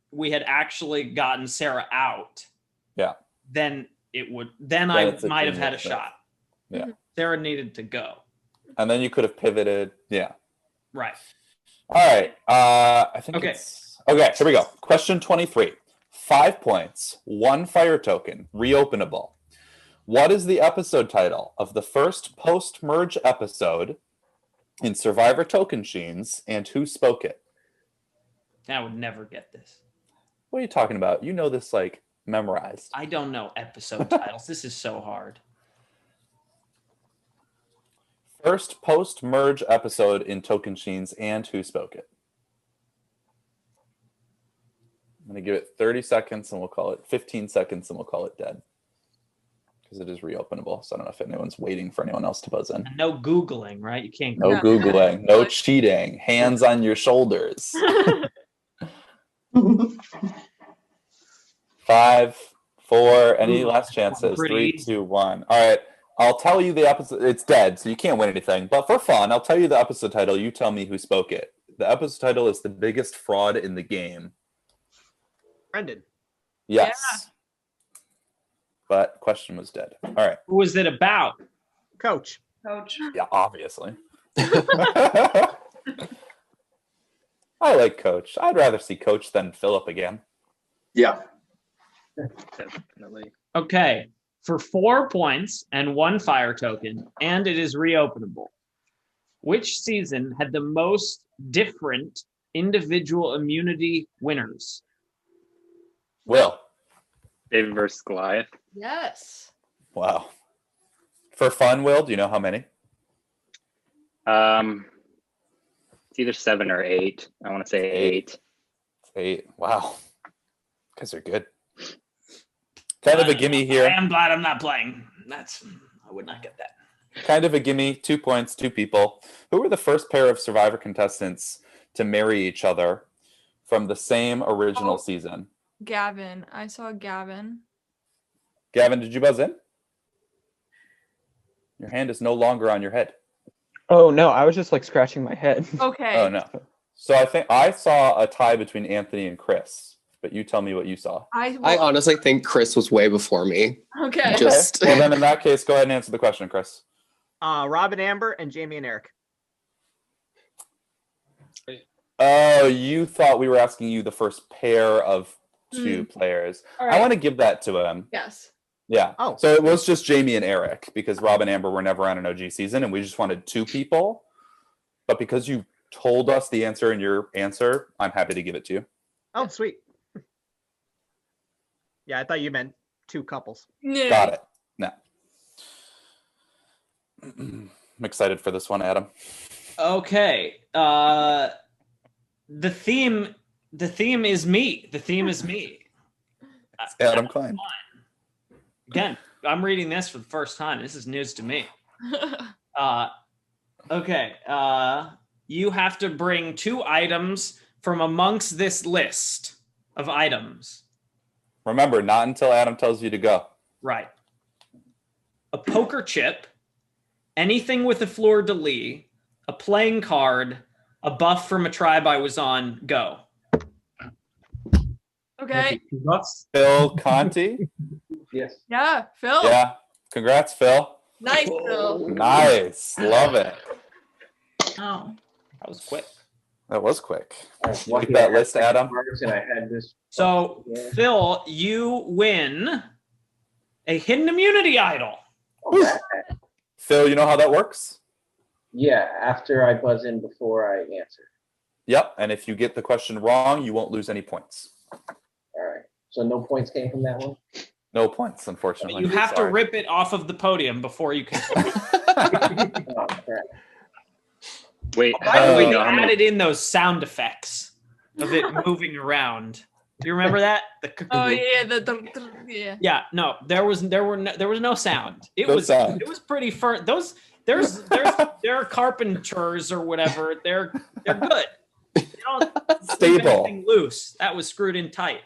we had actually gotten Sarah out, yeah, then it would. Then I might have had a shot. Yeah, Sarah needed to go, and then you could have pivoted. Yeah, right. All right. I think Okay, here we go. Question 23. 5 points, 1 fire token, reopenable. What is the episode title of the first post-merge episode in Survivor Token Sheens, and who spoke it? I would never get this. What are you talking about? You know this like memorized. I don't know episode titles. This is so hard. First post-merge episode in Token Sheens, and who spoke it? I'm going to give it 30 seconds and we'll call it 15 seconds and we'll call it dead. Because it is reopenable. So I don't know if anyone's waiting for anyone else to buzz in. And no Googling, right? You can't No Googling, no cheating, hands on your shoulders. 5, 4, any last chances? 3, 2, 1. All right. I'll tell you the episode. It's dead, so you can't win anything. But for fun, I'll tell you the episode title. You tell me who spoke it. The episode title is The Biggest Fraud in the Game. Brendan. Yes. Yeah. But question was dead. All right. Who was it about? Coach. Yeah, obviously. I like Coach. I'd rather see Coach than Philip again. Yeah. Definitely. Okay. For 4 points and 1 fire token, and it is reopenable. Which season had the most different individual immunity winners? Will. David versus Goliath. Yes. Wow. For fun, Will, do you know how many? It's either 7 or 8. I want to say 8. 8. Wow. You guys are good. Kind of a gimme here. I am glad I'm not playing. I would not get that. Kind of a gimme. 2 points, 2 people. Who were the first pair of Survivor contestants to marry each other from the same original season? Gavin. I saw Gavin. Gavin, did you buzz in? Your hand is no longer on your head. Oh, no. I was just like scratching my head. Okay. Oh, no. So I think I saw a tie between Anthony and Chris, but you tell me what you saw. I honestly think Chris was way before me. Okay. Just Well, then in that case, go ahead and answer the question, Chris. Robin, Amber, and Jamie and Eric. Oh, you thought we were asking you the first pair of 2 players. Right. I want to give that to him. Yes. Yeah. Oh. So it was just Jamie and Eric because Rob and Amber were never on an OG season and we just wanted 2 people. But because you told us the answer in your answer, I'm happy to give it to you. Oh, sweet. Yeah, I thought you meant 2 couples. Yeah. Got it. No. I'm excited for this one, Adam. Okay. The theme is me. The theme is me. It's Adam Klein. Again, I'm reading this for the first time. This is news to me. Okay. You have to bring 2 items from amongst this list of items. Remember, not until Adam tells you to go. Right. a poker chip, anything with a fleur-de-lis, a playing card, a buff from a tribe I was on. Go. Okay. Phil Conti. Yes. Yeah, Phil. Yeah. Congrats, Phil. Nice, Phil. Nice. Love it. Oh. That was quick. That was quick. Lucky Keep that I had list, Adam. cards and I had this. So, Phil, you win a hidden immunity idol. Phil, you know how that works? Yeah, after I buzz in before I answer. Yep. And if you get the question wrong, you won't lose any points. All right. So no points came from that one? No points, unfortunately. You have to rip it off of the podium before you can. Oh, crap. Wait, By the way, they how many- added in those sound effects of it moving around. Do you remember that? Oh yeah, yeah. Yeah, no, there was no sound. It No was sound. it was pretty fun. There are carpenters or whatever. They're good. They don't keep Stable. anything loose. That was screwed in tight.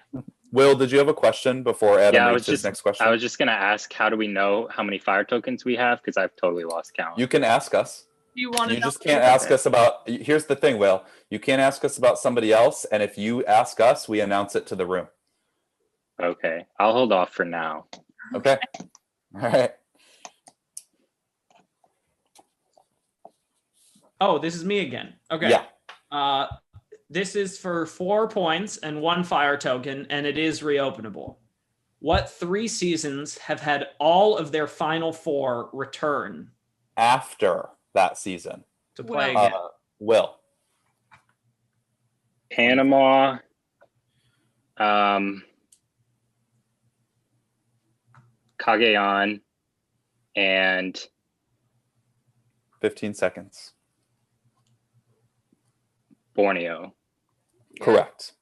Will, did you have a question before Adam Yeah, reads his next question? I was just gonna ask, how do we know how many fire tokens we have? Because I've totally lost count. You can ask us. You want to You know just can't ask us about. Here's the thing, Will. You can't ask us about somebody else, and if you ask us, we announce it to the room. Okay, I'll hold off for now. Okay. All right. Oh, this is me again. Okay. Yeah. This is for 4 points and 1 fire token, and it is reopenable. What 3 seasons have had all of their final 4 return After that season. to play again? Will. Panama, Cagayan, and 15 seconds. Borneo. Correct.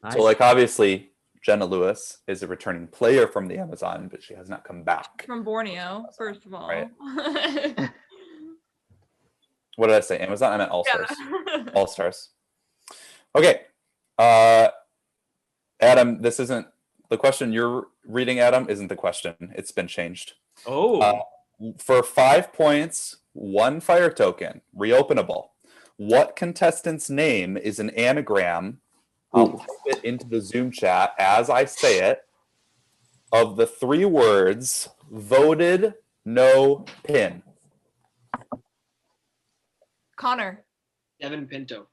Nice. So, like, obviously, Jenna Lewis is a returning player from the Amazon, but she has not come back. From Borneo, first of all. Right. What did I say? Amazon? I meant All Stars. Yeah. All Stars. Okay. Adam, this isn't the question you're reading, Adam, isn't the question. It's been changed. Oh. For 5 points, 1 fire token, reopenable. What contestant's name is an anagram? I'll type it into the Zoom chat as I say it. Of the 3 words, voted, no pin. Connor. Devin Pinto.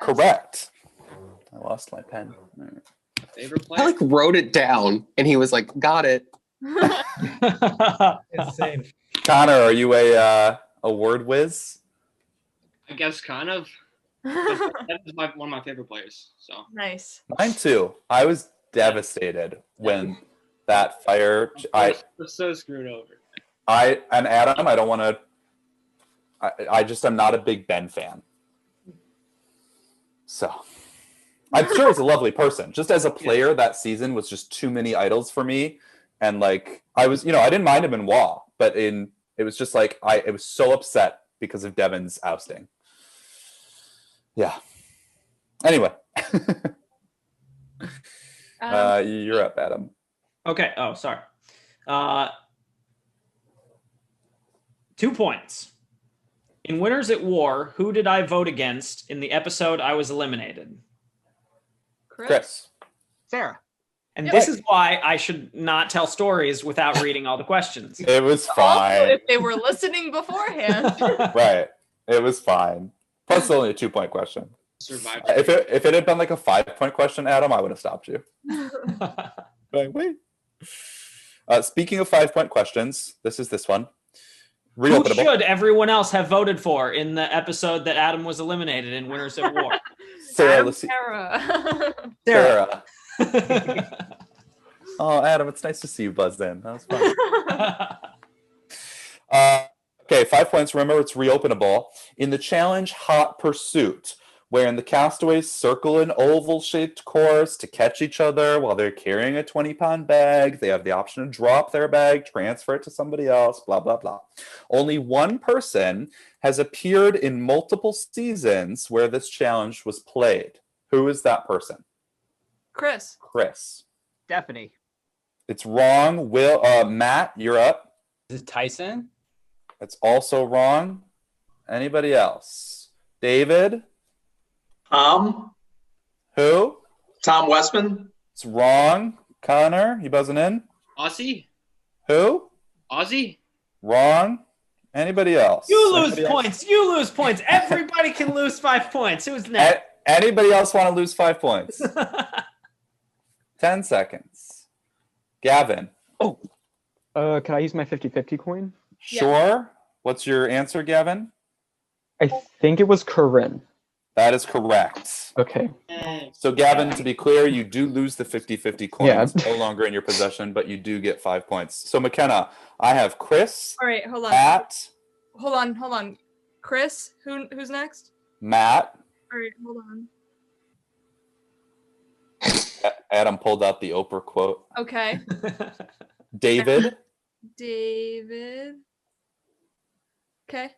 Correct. I lost my pen. Favorite player? I like wrote it down, and he was like, "Got it." Insane. Connor, are you a word whiz? I guess kind of. That is one of my favorite players. So Nice. Mine too. I was devastated when that fire. we're so screwed over. And Adam, I don't want to. I just am not a big Ben fan. So I'm sure he's a lovely person. Just as a player, that season was just too many idols for me. And like I was, I didn't mind him in WoW, but it was just like I was so upset because of Devin's ousting. Yeah. Anyway. You're up, Adam. Okay. Oh, sorry. 2 points. In Winners at War, who did I vote against in the episode I was eliminated? Chris. Sarah. And this is why I should not tell stories without reading all the questions. It was Also, fine. if they were listening beforehand. Right. It was fine. Plus only a 2-point question. Survived. If it had been like a 5-point question, Adam, I would have stopped you. Like, wait. Speaking of 5-point questions, this one. Who Reopenable. should everyone else have voted for in the episode that Adam was eliminated in Winners at War? Sarah. Sarah. Sarah. Oh, Adam, it's nice to see you buzzed in. That was fun. Okay, 5 points. Remember, it's reopenable. In the challenge Hot Pursuit, wherein the castaways circle an oval-shaped course to catch each other while they're carrying a 20-pound bag. They have the option to drop their bag, transfer it to somebody else, blah, blah, blah. Only one person has appeared in multiple seasons where this challenge was played. Who is that person? Chris. Chris. Stephanie. It's wrong. Matt, you're up. Is it Tyson? That's also wrong. Anybody else? David? Who? Tom Westman. It's wrong. Connor, you buzzing in? Aussie? Who? Aussie? Wrong. Anybody else? You lose points. You lose points. Everybody can lose 5 points. Who's next? Anybody else want to lose 5 points? 10 seconds. Gavin. Oh. Can I use my 50-50 coin? Sure. Yeah. What's your answer, Gavin? I think it was Corinne. That is correct. Okay. So, Gavin, to be clear, you do lose the 50-50 coin. Yeah. It's no longer in your possession, but you do get 5 points. So, McKenna, I have Chris. All right, hold on. Matt. Hold on. Chris, who's next? Matt. All right, hold on. Adam pulled out the Oprah quote. Okay. David. Okay.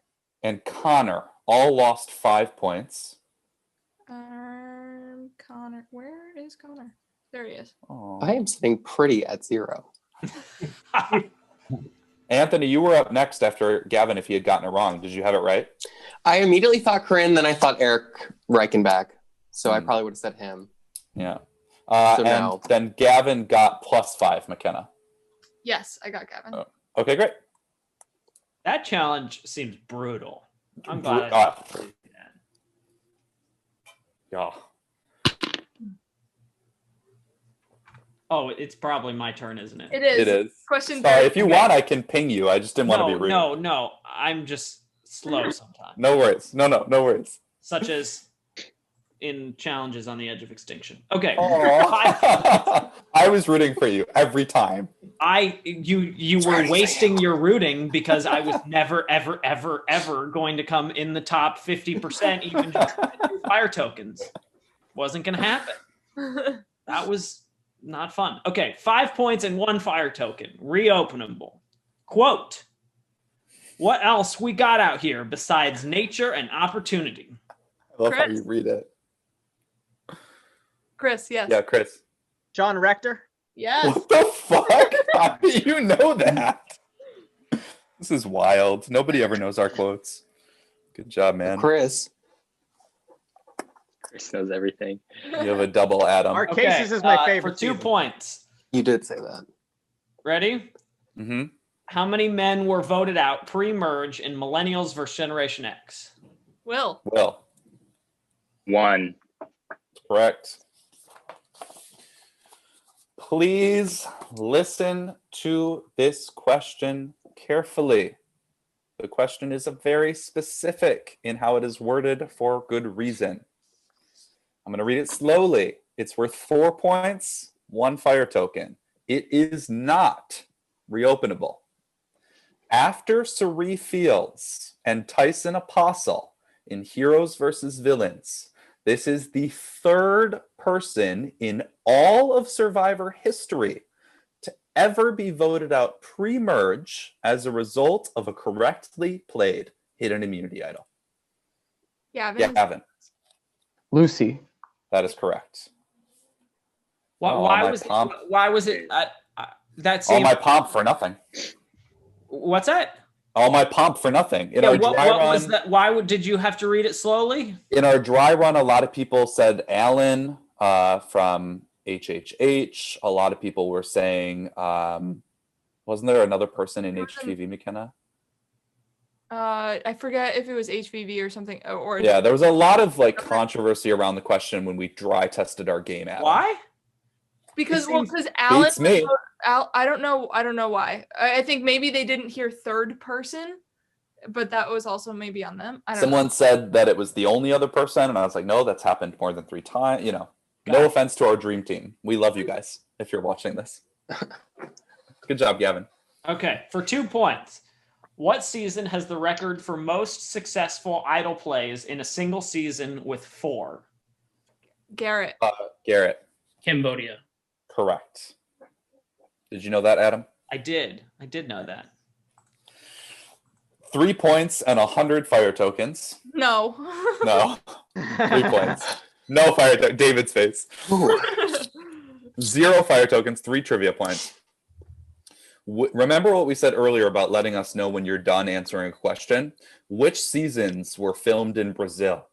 And Connor all lost 5 points. Connor. Where is Connor? There he is. I am sitting pretty at 0. Anthony, you were up next after Gavin if he had gotten it wrong. Did you have it right? I immediately thought Corinne, then I thought Eric Reichenbach. So I probably would have said him. Yeah. So then Gavin got +5, McKenna. Yes, I got Gavin. Okay, great. That challenge seems brutal. I'm glad I didn't do that. Yeah. Oh, it's probably my turn, isn't it? It is. It is. Question. Sorry, if you want, I can ping you. I just didn't want to be rude. No. I'm just slow sometimes. No worries. No worries. Such as in challenges on the edge of extinction. Okay. I was rooting for you every time. You were wasting your rooting because I was never, ever going to come in the top 50%, even just fire tokens. Wasn't going to happen. That was not fun. Okay, 5 points and 1 fire token. Reopenable. Quote, what else we got out here besides nature and opportunity? I love how you read it. Chris, yes. Yeah, Chris. John Rector. Yes. What the fuck? How do you know that? This is wild. Nobody ever knows our quotes. Good job, man. Chris knows everything. You have a double, Adam. Our cases is my favorite. For 2 points. You did say that. Ready? Mm-hmm. How many men were voted out pre-merge in Millennials versus Generation X? Will. 1. Correct. Please listen to this question carefully. The question is very specific in how it is worded for good reason. I'm going to read it slowly. It's worth 4 points, 1 fire token. It is not reopenable. After Sari Fields and Tyson Apostle in Heroes versus Villains, this is the 3rd person in all of Survivor history to ever be voted out pre-merge as a result of a correctly played hidden immunity idol. Gavin. Lucy. That is correct. Why was it? That seemed... All my pomp for nothing. What's that? All my pomp for nothing. What was that? Why did you have to read it slowly? In our dry run, a lot of people said Alan from HHH. A lot of people were saying, wasn't there another person in HVV, McKenna? I forget if it was HVV or something. Yeah, there was a lot of controversy around the question when we dry tested our game. Adam. Why? Because Alan. Beats me. I don't know why. I think maybe they didn't hear 3rd person, but that was also maybe on them. Someone said that it was the only other person, and I was like, no, that's happened more than 3 times. No offense to our dream team. We love you guys if you're watching this. Good job, Gavin. Okay, for 2 points. What season has the record for most successful idol plays in a single season with 4? Garrett. Garrett. Cambodia. Correct. Did you know that, Adam? I did know that. 3 points and 100 fire tokens. No. 3 points. No fire tokens. David's face. 0 fire tokens, 3 trivia points. Remember what we said earlier about letting us know when you're done answering a question? Which seasons were filmed in Brazil?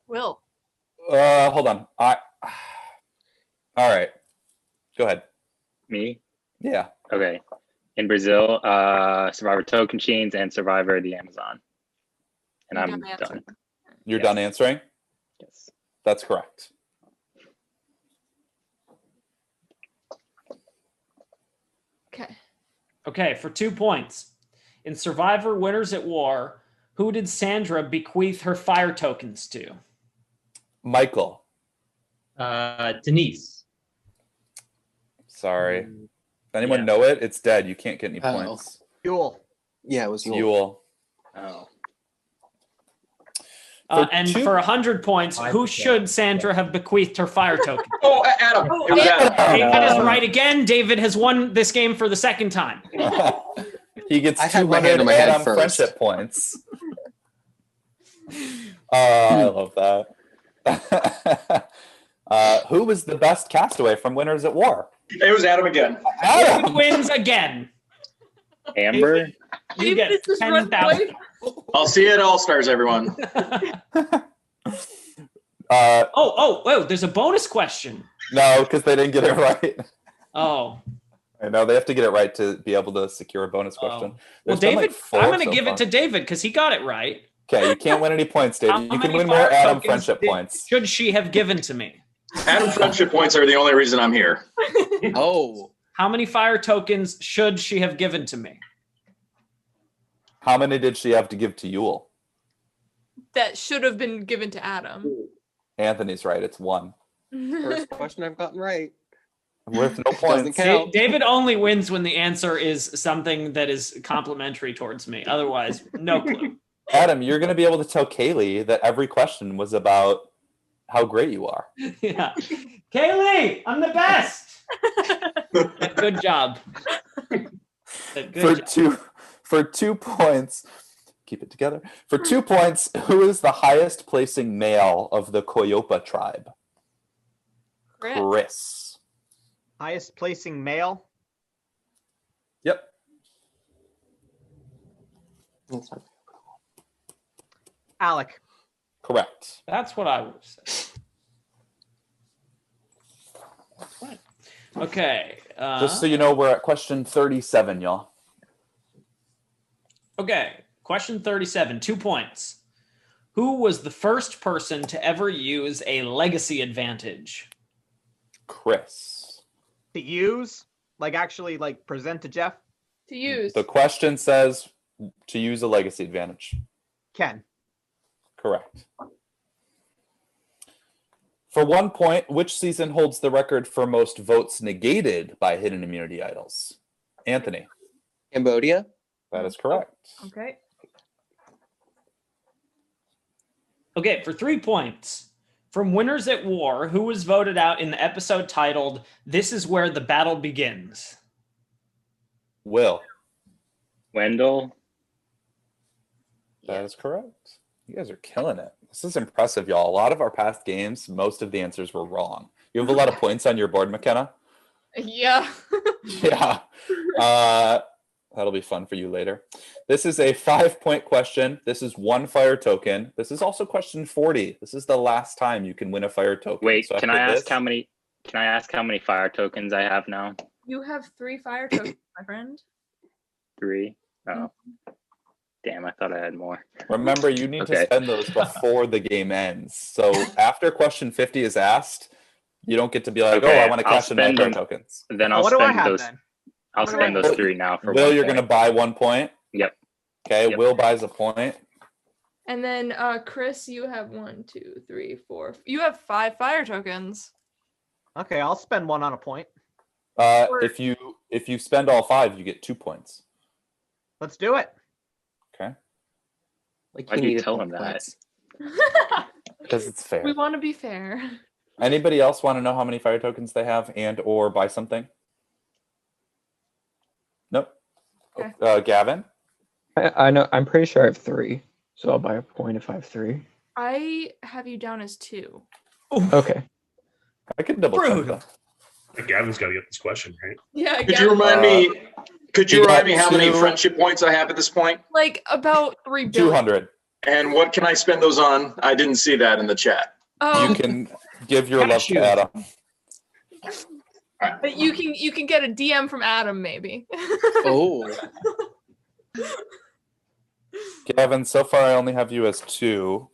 Will. Hold on. All right. Go ahead. Me? Yeah. Okay. In Brazil, Survivor Tocantins and Survivor the Amazon. And I'm done. You're done answering? Yes. That's correct. Okay. Okay, for 2 points. In Survivor Winners at War, who did Sandra bequeath her fire tokens to? Michael. Denise. Sorry. If anyone know it, it's dead. You can't get any points. Yule. Yeah, it was Yule. Yule. Oh. For 100 points, who should Sandra have bequeathed her fire token? Oh, Adam. It was Adam. David is right again. David has won this game for the second time. He gets I had my 200 hand on my head Adam first. friendship points. I love that. Who was the best castaway from Winners at War? It was Adam again. David wins again. Amber? You get 10,000. I'll see you at All Stars, everyone. There's a bonus question. No, because they didn't get it right. Oh. I know they have to get it right to be able to secure a bonus question. Well, There's been David, like 4 I'm going to so give far. it to David because he got it right. Okay, you can't win any points, David. You can many win more fire Adam tokens friendship points. Should she have given to me? Adam friendship points are the only reason I'm here. Oh. How many fire tokens should she have given to me? How many did she have to give to Yule? That should have been given to Adam. Anthony's right. It's 1. First question I've gotten right. Worth no points. David only wins when the answer is something that is complimentary towards me. Otherwise, no clue. Adam, you're going to be able to tell Kaylee that every question was about how great you are. Yeah. Kaylee, I'm the best. Good job. For 2 points, keep it together. For 2 points, who is the highest placing male of the Coyopa tribe? Chris. Highest placing male. Yep. Alec. Correct. That's what I would say. That's right. Okay. Just so you know, we're at question 37, y'all. Okay. Question 37, 2 points. Who was the first person to ever use a legacy advantage? Chris. To use? Like actually like present to Jeff? To use. The question says to use a legacy advantage. Ken. Correct. For 1 point, which season holds the record for most votes negated by hidden immunity idols? Anthony. Cambodia. That is correct. Okay. Okay, for 3 points. From Winners at War, who was voted out in the episode titled, This is Where the Battle Begins? Will. Wendell. That is correct. You guys are killing it. This is impressive, y'all. A lot of our past games, most of the answers were wrong. You have a lot of points on your board, McKenna? Yeah. Yeah. That'll be fun for you later. This is a 5-point question. This is 1 fire token. This is also question 40. This is the last time you can win a fire token. Wait, so can I ask how many fire tokens I have now? You have 3 fire tokens, my friend. 3? Oh. Damn, I thought I had more. Remember, you need to spend those before the game ends. So after question 50 is asked, you don't get to be like, I want to cash in my fire tokens. Then I'll spend those. I'll spend those 3 now for Will, 1 you're point. going to buy 1 point? Yep. Okay, Yep. Will buys a point. And then Chris, you have 1, 2, 3, 4. You have 5 fire tokens. Okay, I'll spend 1 on a point. If you spend all 5, you get 2 points. Let's do it. Okay. Like Why do you tell him that? Because it's fair. We want to be fair. Anybody else want to know how many fire tokens they have and or buy something? Nope. Okay. Gavin? I know. I'm pretty sure I have 3, so I'll buy a point if I have 3. I have you down as 2. Okay. I can double check that. Gavin's got to get this question, right? Yeah. Could you remind me? Could you remind me how many friendship points I have at this point? Like about 3 billion. 200. And what can I spend those on? I didn't see that in the chat. You can give your love to Adam. But you can get a DM from Adam maybe. Oh. Gavin, so far I only have you as 2.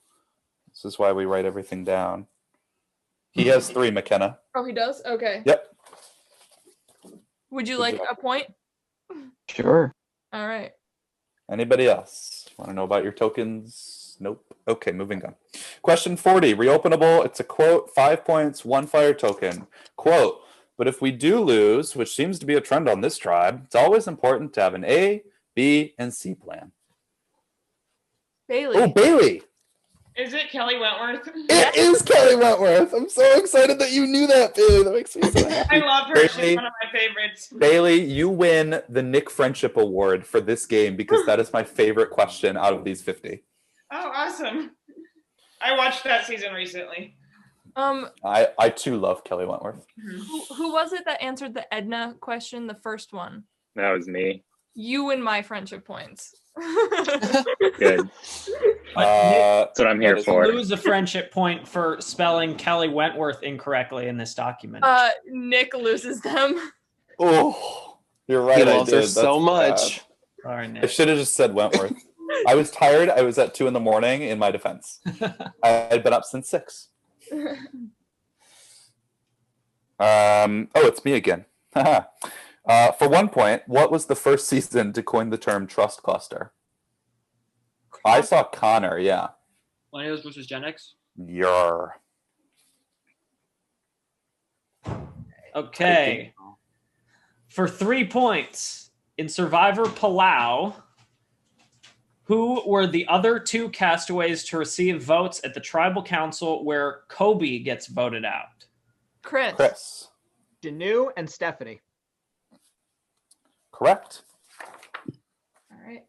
This is why we write everything down. He has 3, McKenna. Oh, he does? Okay. Yep. Would you like a point? Sure. All right. Anybody else? Want to know about your tokens? Nope. Okay, moving on. Question 40, reopenable. It's a quote, 5 points, 1 fire token. Quote, but if we do lose, which seems to be a trend on this tribe, it's always important to have an A, B, and C plan. Bailey. Oh, Bailey. Is it Kelly Wentworth? It is Kelly Wentworth. I'm so excited that you knew that, Bailey. That makes me so happy. I love her. Bailey, She's one of my favorites. Bailey, you win the Nick Friendship Award for this game because that is my favorite question out of these 50. Oh, awesome. I watched that season recently. I too love Kelly Wentworth. Who was it that answered the Edna question, the first one? That was me. You win my friendship points. Good. That's what I'm here for. Lose a friendship point for spelling Kelly Wentworth incorrectly in this document. Nick loses them. Oh, you're right. He loves her so much. Sorry, Nick. I should have just said Wentworth. I was tired. I was at 2 a.m. in my defense. I had been up since 6. It's me again. For 1 point, what was the first season to coin the term trust cluster? I saw Connor, yeah. Millennials versus Gen X? You're. Okay. For 3 points, in Survivor Palau, who were the other 2 castaways to receive votes at the tribal council where Kobe gets voted out? Chris. Janu and Stephanie. Correct. All right.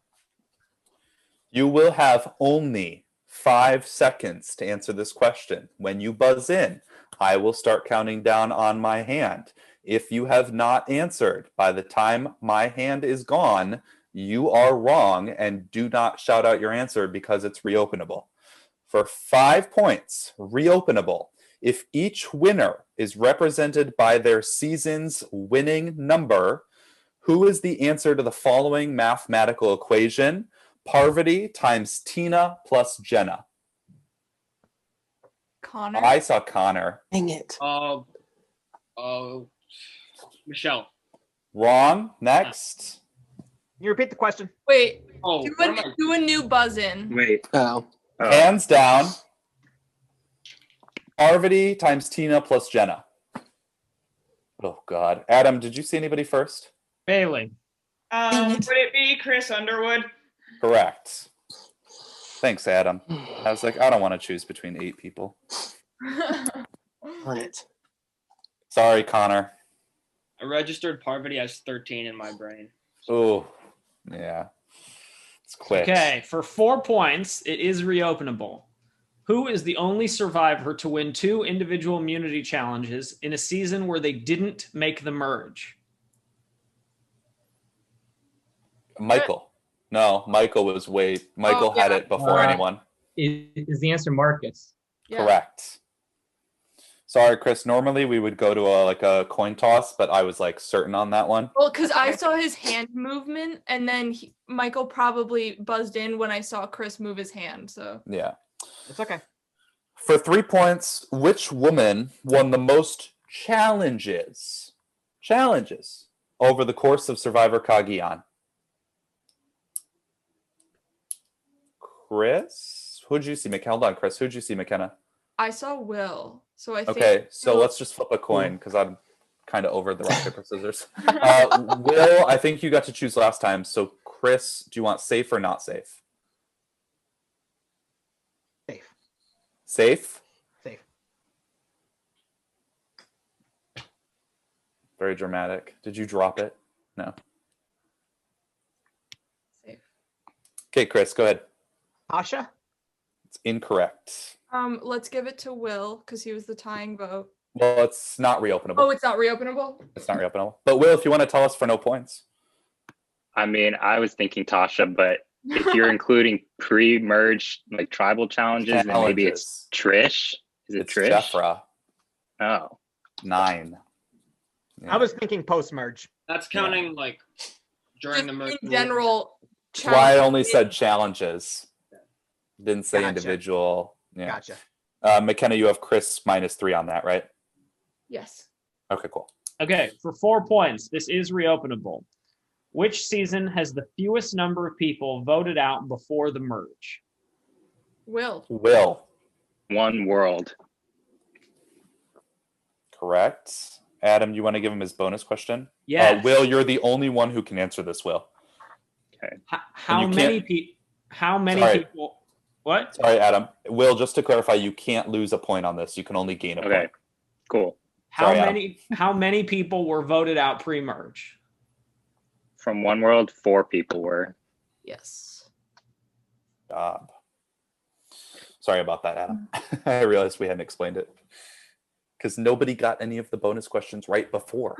You will have only 5 seconds to answer this question. When you buzz in, I will start counting down on my hand. If you have not answered by the time my hand is gone, you are wrong and do not shout out your answer because it's reopenable. For 5 points, reopenable, if each winner is represented by their season's winning number, who is the answer to the following mathematical equation? Parvati times Tina plus Jenna. Connor. I saw Connor. Dang it. Michelle. Wrong. Next. Can you repeat the question? Wait. Oh, do a new buzz in. Wait. Oh. Hands down. Parvati times Tina plus Jenna. Oh, God. Adam, did you see anybody first? Bailey. Would it be Chris Underwood? Correct. Thanks, Adam. I was like, I don't want to choose between 8 people. Darn it. Sorry, Connor. I registered Parvati as 13 in my brain. Oh, yeah. It's quick. Okay, for 4 points, it is reopenable. Who is the only survivor to win 2 individual immunity challenges in a season where they didn't make the merge? Michael. No, Michael was Michael had it before anyone. Is the answer Marcus? Yeah. Correct. Sorry, Chris. Normally we would go to a coin toss, but I was certain on that one. Well, because I saw his hand movement, and then Michael probably buzzed in when I saw Chris move his hand. So yeah, it's okay. For 3 points, which woman won the most challenges over the course of Survivor Cagayan? Chris? Who'd you see, McKenna? Hold on, Chris. Who'd you see, McKenna? I saw Will. So I think. Okay, so let's just flip a coin because I'm kind of over the rock, paper, scissors. Will, I think you got to choose last time. So, Chris, do you want safe or not safe? Safe. Safe? Safe. Very dramatic. Did you drop it? No. Safe. Okay, Chris, go ahead. Asha? It's incorrect. Let's give it to Will because he was the tying vote. Well, it's not reopenable. Oh, it's not reopenable? It's not reopenable. But Will, if you want to tell us for no points. I mean, I was thinking Tasha, but if you're including pre-merge like tribal challenges, then maybe it's Trish. Is it Trish? Jeffra. Oh. 9. I was thinking post-merge. That's counting like during the merge. In general. That's why I only said challenges. Didn't say Gotcha. individual. Yeah. Gotcha. McKenna, you have Chris -3 on that, right? Yes. Okay, cool. Okay, for 4 points, this is reopenable. Which season has the fewest number of people voted out before the merge? Will. One World. Correct. Adam, you want to give him his bonus question? Yes. Will, you're the only one who can answer this, Will. Okay. How many Sorry. people? What? Sorry, Adam. Will, just to clarify, you can't lose a point on this. You can only gain a point. Okay. Cool. Sorry, How many people were voted out pre-merge? From One World, 4 people were. Yes. Job. Sorry about that, Adam. I realized we hadn't explained it. Because nobody got any of the bonus questions right before.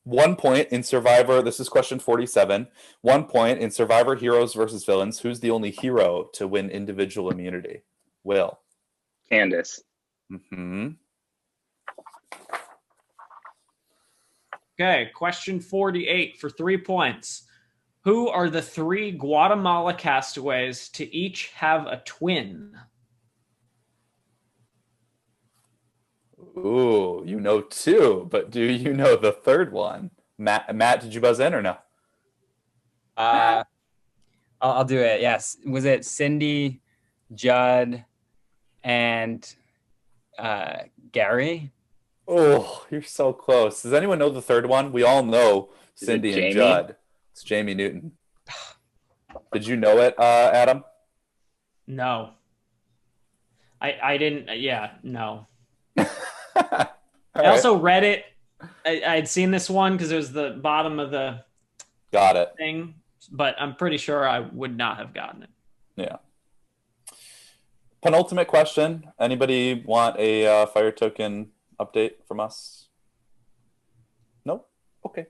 1 point in Survivor. This is question 47. 1 point in Survivor Heroes versus Villains. Who's the only hero to win individual immunity? Will. Candace. Mm-hmm. Okay, question 48 for 3 points. Who are the 3 Guatemala castaways to each have a twin? Ooh, you know 2, but do you know the third one? Matt, did you buzz in or no? I'll do it. Yes. Was it Cindy, Judd, and Gary? Oh, you're so close. Does anyone know the third one? We all know Cindy and Judd. It's Jamie Newton. Did you know it, Adam? No. I didn't. Yeah, no. I also read it. I'd seen this one because it was the bottom of the thing, but I'm pretty sure I would not have gotten it. Yeah. Penultimate question. Anybody want a fire token update from us? Nope. Okay.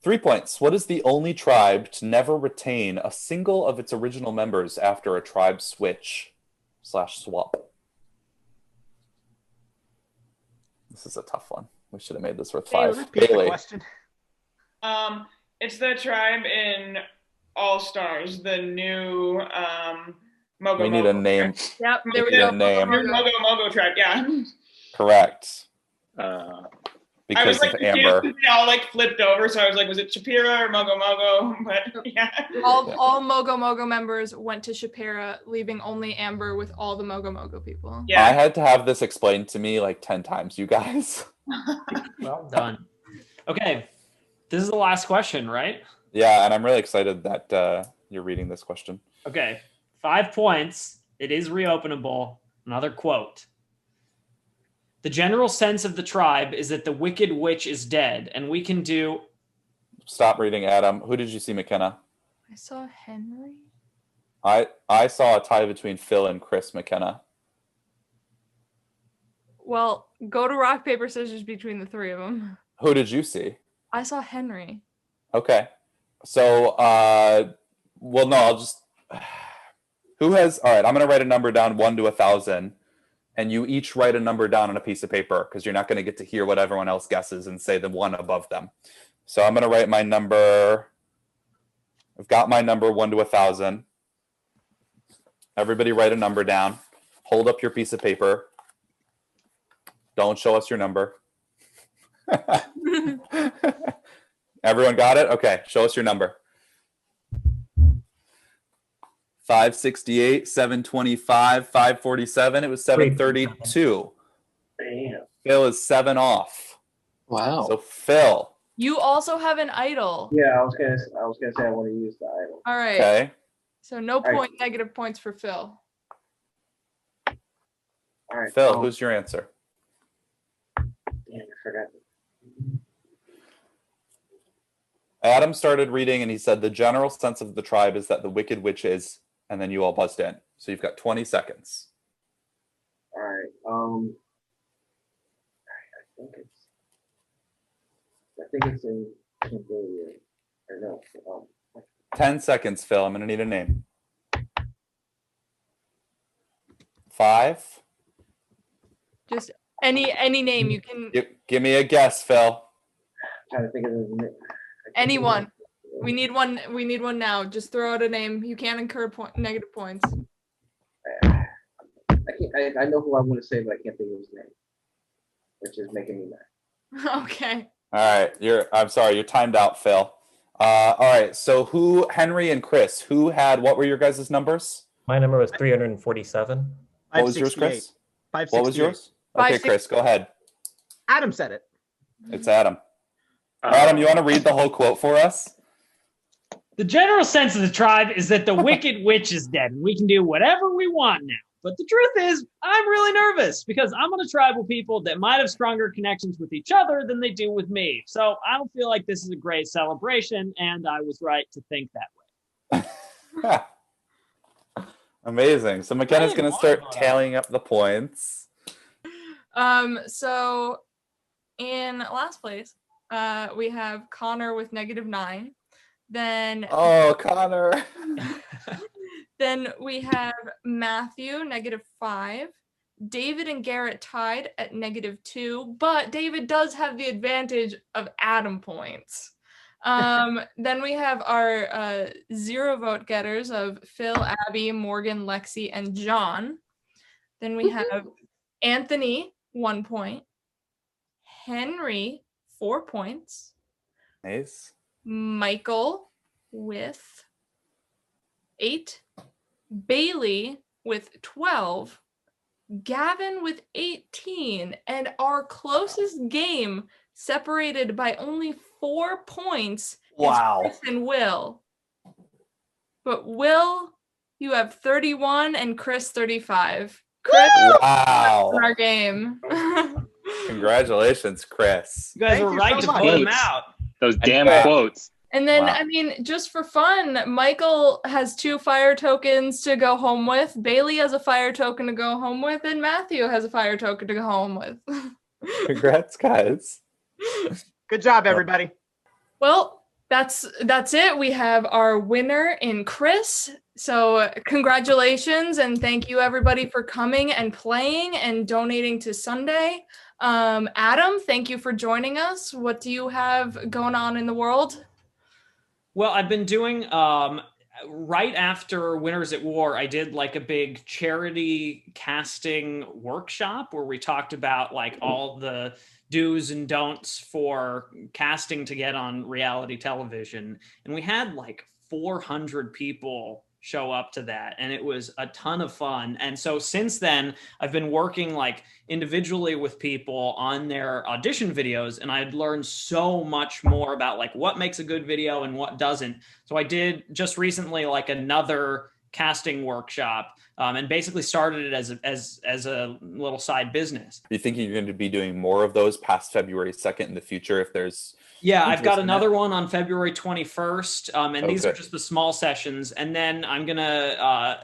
3 points. What is the only tribe to never retain a single of its original members after a tribe switch/swap? This is a tough one. We should have made this worth 5. Bailey. It's the tribe in All Stars, the new Mogo. We need a name. Yep, there we go. Name. Mogo tribe, yeah. Correct. I was Because like, of Amber. they all like flipped over, so I was like, was it Shapira or Mogo? But yeah. All Mogo members went to Shapira, leaving only Amber with all the Mogo people. Yeah. I had to have this explained to me like 10 times, you guys. Well done. Okay. This is the last question, right? Yeah, and I'm really excited that you're reading this question. Okay. 5 points. It is reopenable. Another quote. The general sense of the tribe is that the wicked witch is dead, and we can do... Stop reading, Adam. Who did you see, McKenna? I saw Henry. I saw a tie between Phil and Chris, McKenna. Well, go to rock, paper, scissors between the 3 of them. Who did you see? I saw Henry. Okay. So, well, no, I'll just... Who has... All right, I'm going to write a number down 1 to 1,000. And you each write a number down on a piece of paper because you're not going to get to hear what everyone else guesses and say the one above them. So I'm going to write my number. I've got my number 1 to 1,000. Everybody write a number down. Hold up your piece of paper. Don't show us your number. Everyone got it? Okay, show us your number. 568, 725, 547. It was 732. Damn. Phil is 7 off. Wow. So Phil. You also have an idol. Yeah, I was gonna say I want to use the idol. All right. Okay. So no right. negative points for Phil. All right. Phil, who's your answer? Damn, I forgot. Adam started reading and he said the general sense of the tribe is that the wicked witch is, and then you all buzzed in. So you've got 20 seconds. All right. I think it's in Cambodia. Or no. 10 seconds, Phil. I'm going to need a name. 5. Just any name you can. Give me a guess, Phil. I'm trying to think of the Anyone. We need one. We need one now. Just throw out a name. You can't incur negative points. I know who I want to say, but I can't think of his name, which is making me mad. Okay. All right. I'm sorry. You're timed out, Phil. All right. So Henry and Chris, what were your guys' numbers? My number was 347. What was yours, Chris? 568. What was yours? Okay, Chris, go ahead. Adam said it. It's Adam. Adam, you want to read the whole quote for us? The general sense of the tribe is that the wicked witch is dead, and we can do whatever we want now. But the truth is, I'm really nervous because I'm on a tribe with people that might have stronger connections with each other than they do with me. So I don't feel like this is a great celebration, and I was right to think that way. Amazing. So McKenna's going to start tallying up the points. So in last place, we have Connor with -9. Then Connor. Then we have Matthew, -5. David and Garrett tied at -2, but David does have the advantage of Adam points. Then we have our 0 vote getters of Phil, Abby, Morgan, Lexi, and John. Then we have Anthony, 1 point. Henry, 4 points. Nice. Michael with 8. Bailey with 12. Gavin with 18. And our closest game, separated by only 4 points, is Chris and Will. But Will, you have 31 and Chris 35. Chris, wow. in our game. Congratulations, Chris. You guys were right to pull him out. Those damn quotes. And then, I mean, just for fun, Michael has 2 fire tokens to go home with. Bailey has a fire token to go home with, and Matthew has a fire token to go home with. Congrats, guys. Good job, everybody. Well, that's it. We have our winner in Chris. So congratulations, and thank you everybody for coming and playing and donating to Sunday. Adam, thank you for joining us. What do you have going on in the world? Well, I've been doing, right after Winners at War, I did like a big charity casting workshop where we talked about like all the do's and don'ts for casting to get on reality television. And we had like 400 people show up to that, and it was a ton of fun. And so since then I've been working like individually with people on their audition videos, and I'd learned so much more about like what makes a good video and what doesn't. So I did just recently like another casting workshop, and basically started it as a little side business. Do you think you're going to be doing more of those past February 2nd in the future if there's I've got another one on February 21st, and these are just the small sessions. And then I'm gonna,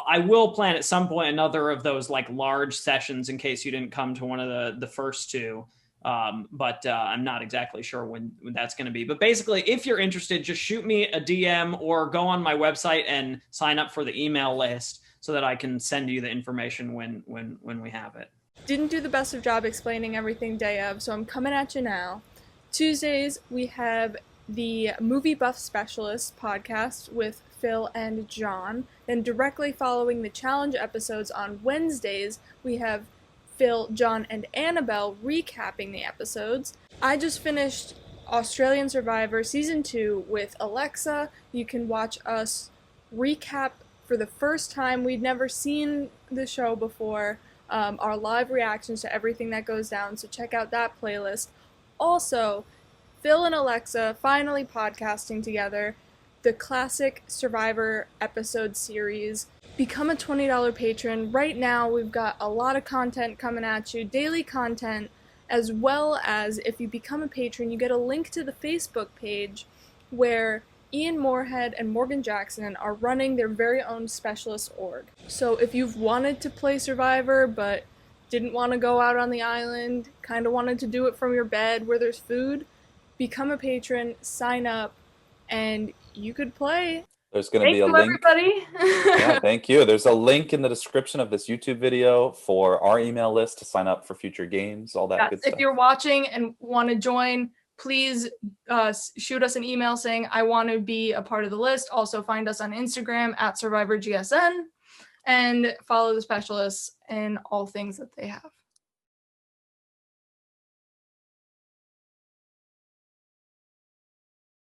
I will plan at some point another of those like large sessions in case you didn't come to one of the first 2. But I'm not exactly sure when that's going to be. But basically, if you're interested, just shoot me a DM or go on my website and sign up for the email list so that I can send you the information when we have it. Didn't do the best of job explaining everything day of, so I'm coming at you now. Tuesdays, we have the Movie Buff Specialist podcast with Phil and John. Then directly following the challenge episodes on Wednesdays, we have Phil, John, and Annabelle recapping the episodes. I just finished Australian Survivor Season 2 with Alexa. You can watch us recap for the first time. We'd never seen the show before. Our live reactions to everything that goes down, so check out that playlist. Also, Phil and Alexa finally podcasting together, the classic Survivor episode series. Become a $20 patron. Right now, we've got a lot of content coming at you, daily content, as well as if you become a patron, you get a link to the Facebook page where Ian Moorhead and Morgan Jackson are running their very own specialist org. So if you've wanted to play Survivor but didn't want to go out on the island, kind of wanted to do it from your bed where there's food, become a patron, sign up, and you could play. There's going to be a link. Everybody. Yeah, thank you. There's a link in the description of this YouTube video for our email list to sign up for future games, all that good stuff. If you're watching and want to join, please shoot us an email saying, I want to be a part of the list. Also find us on Instagram @SurvivorGSN and follow the specialists in all things that they have.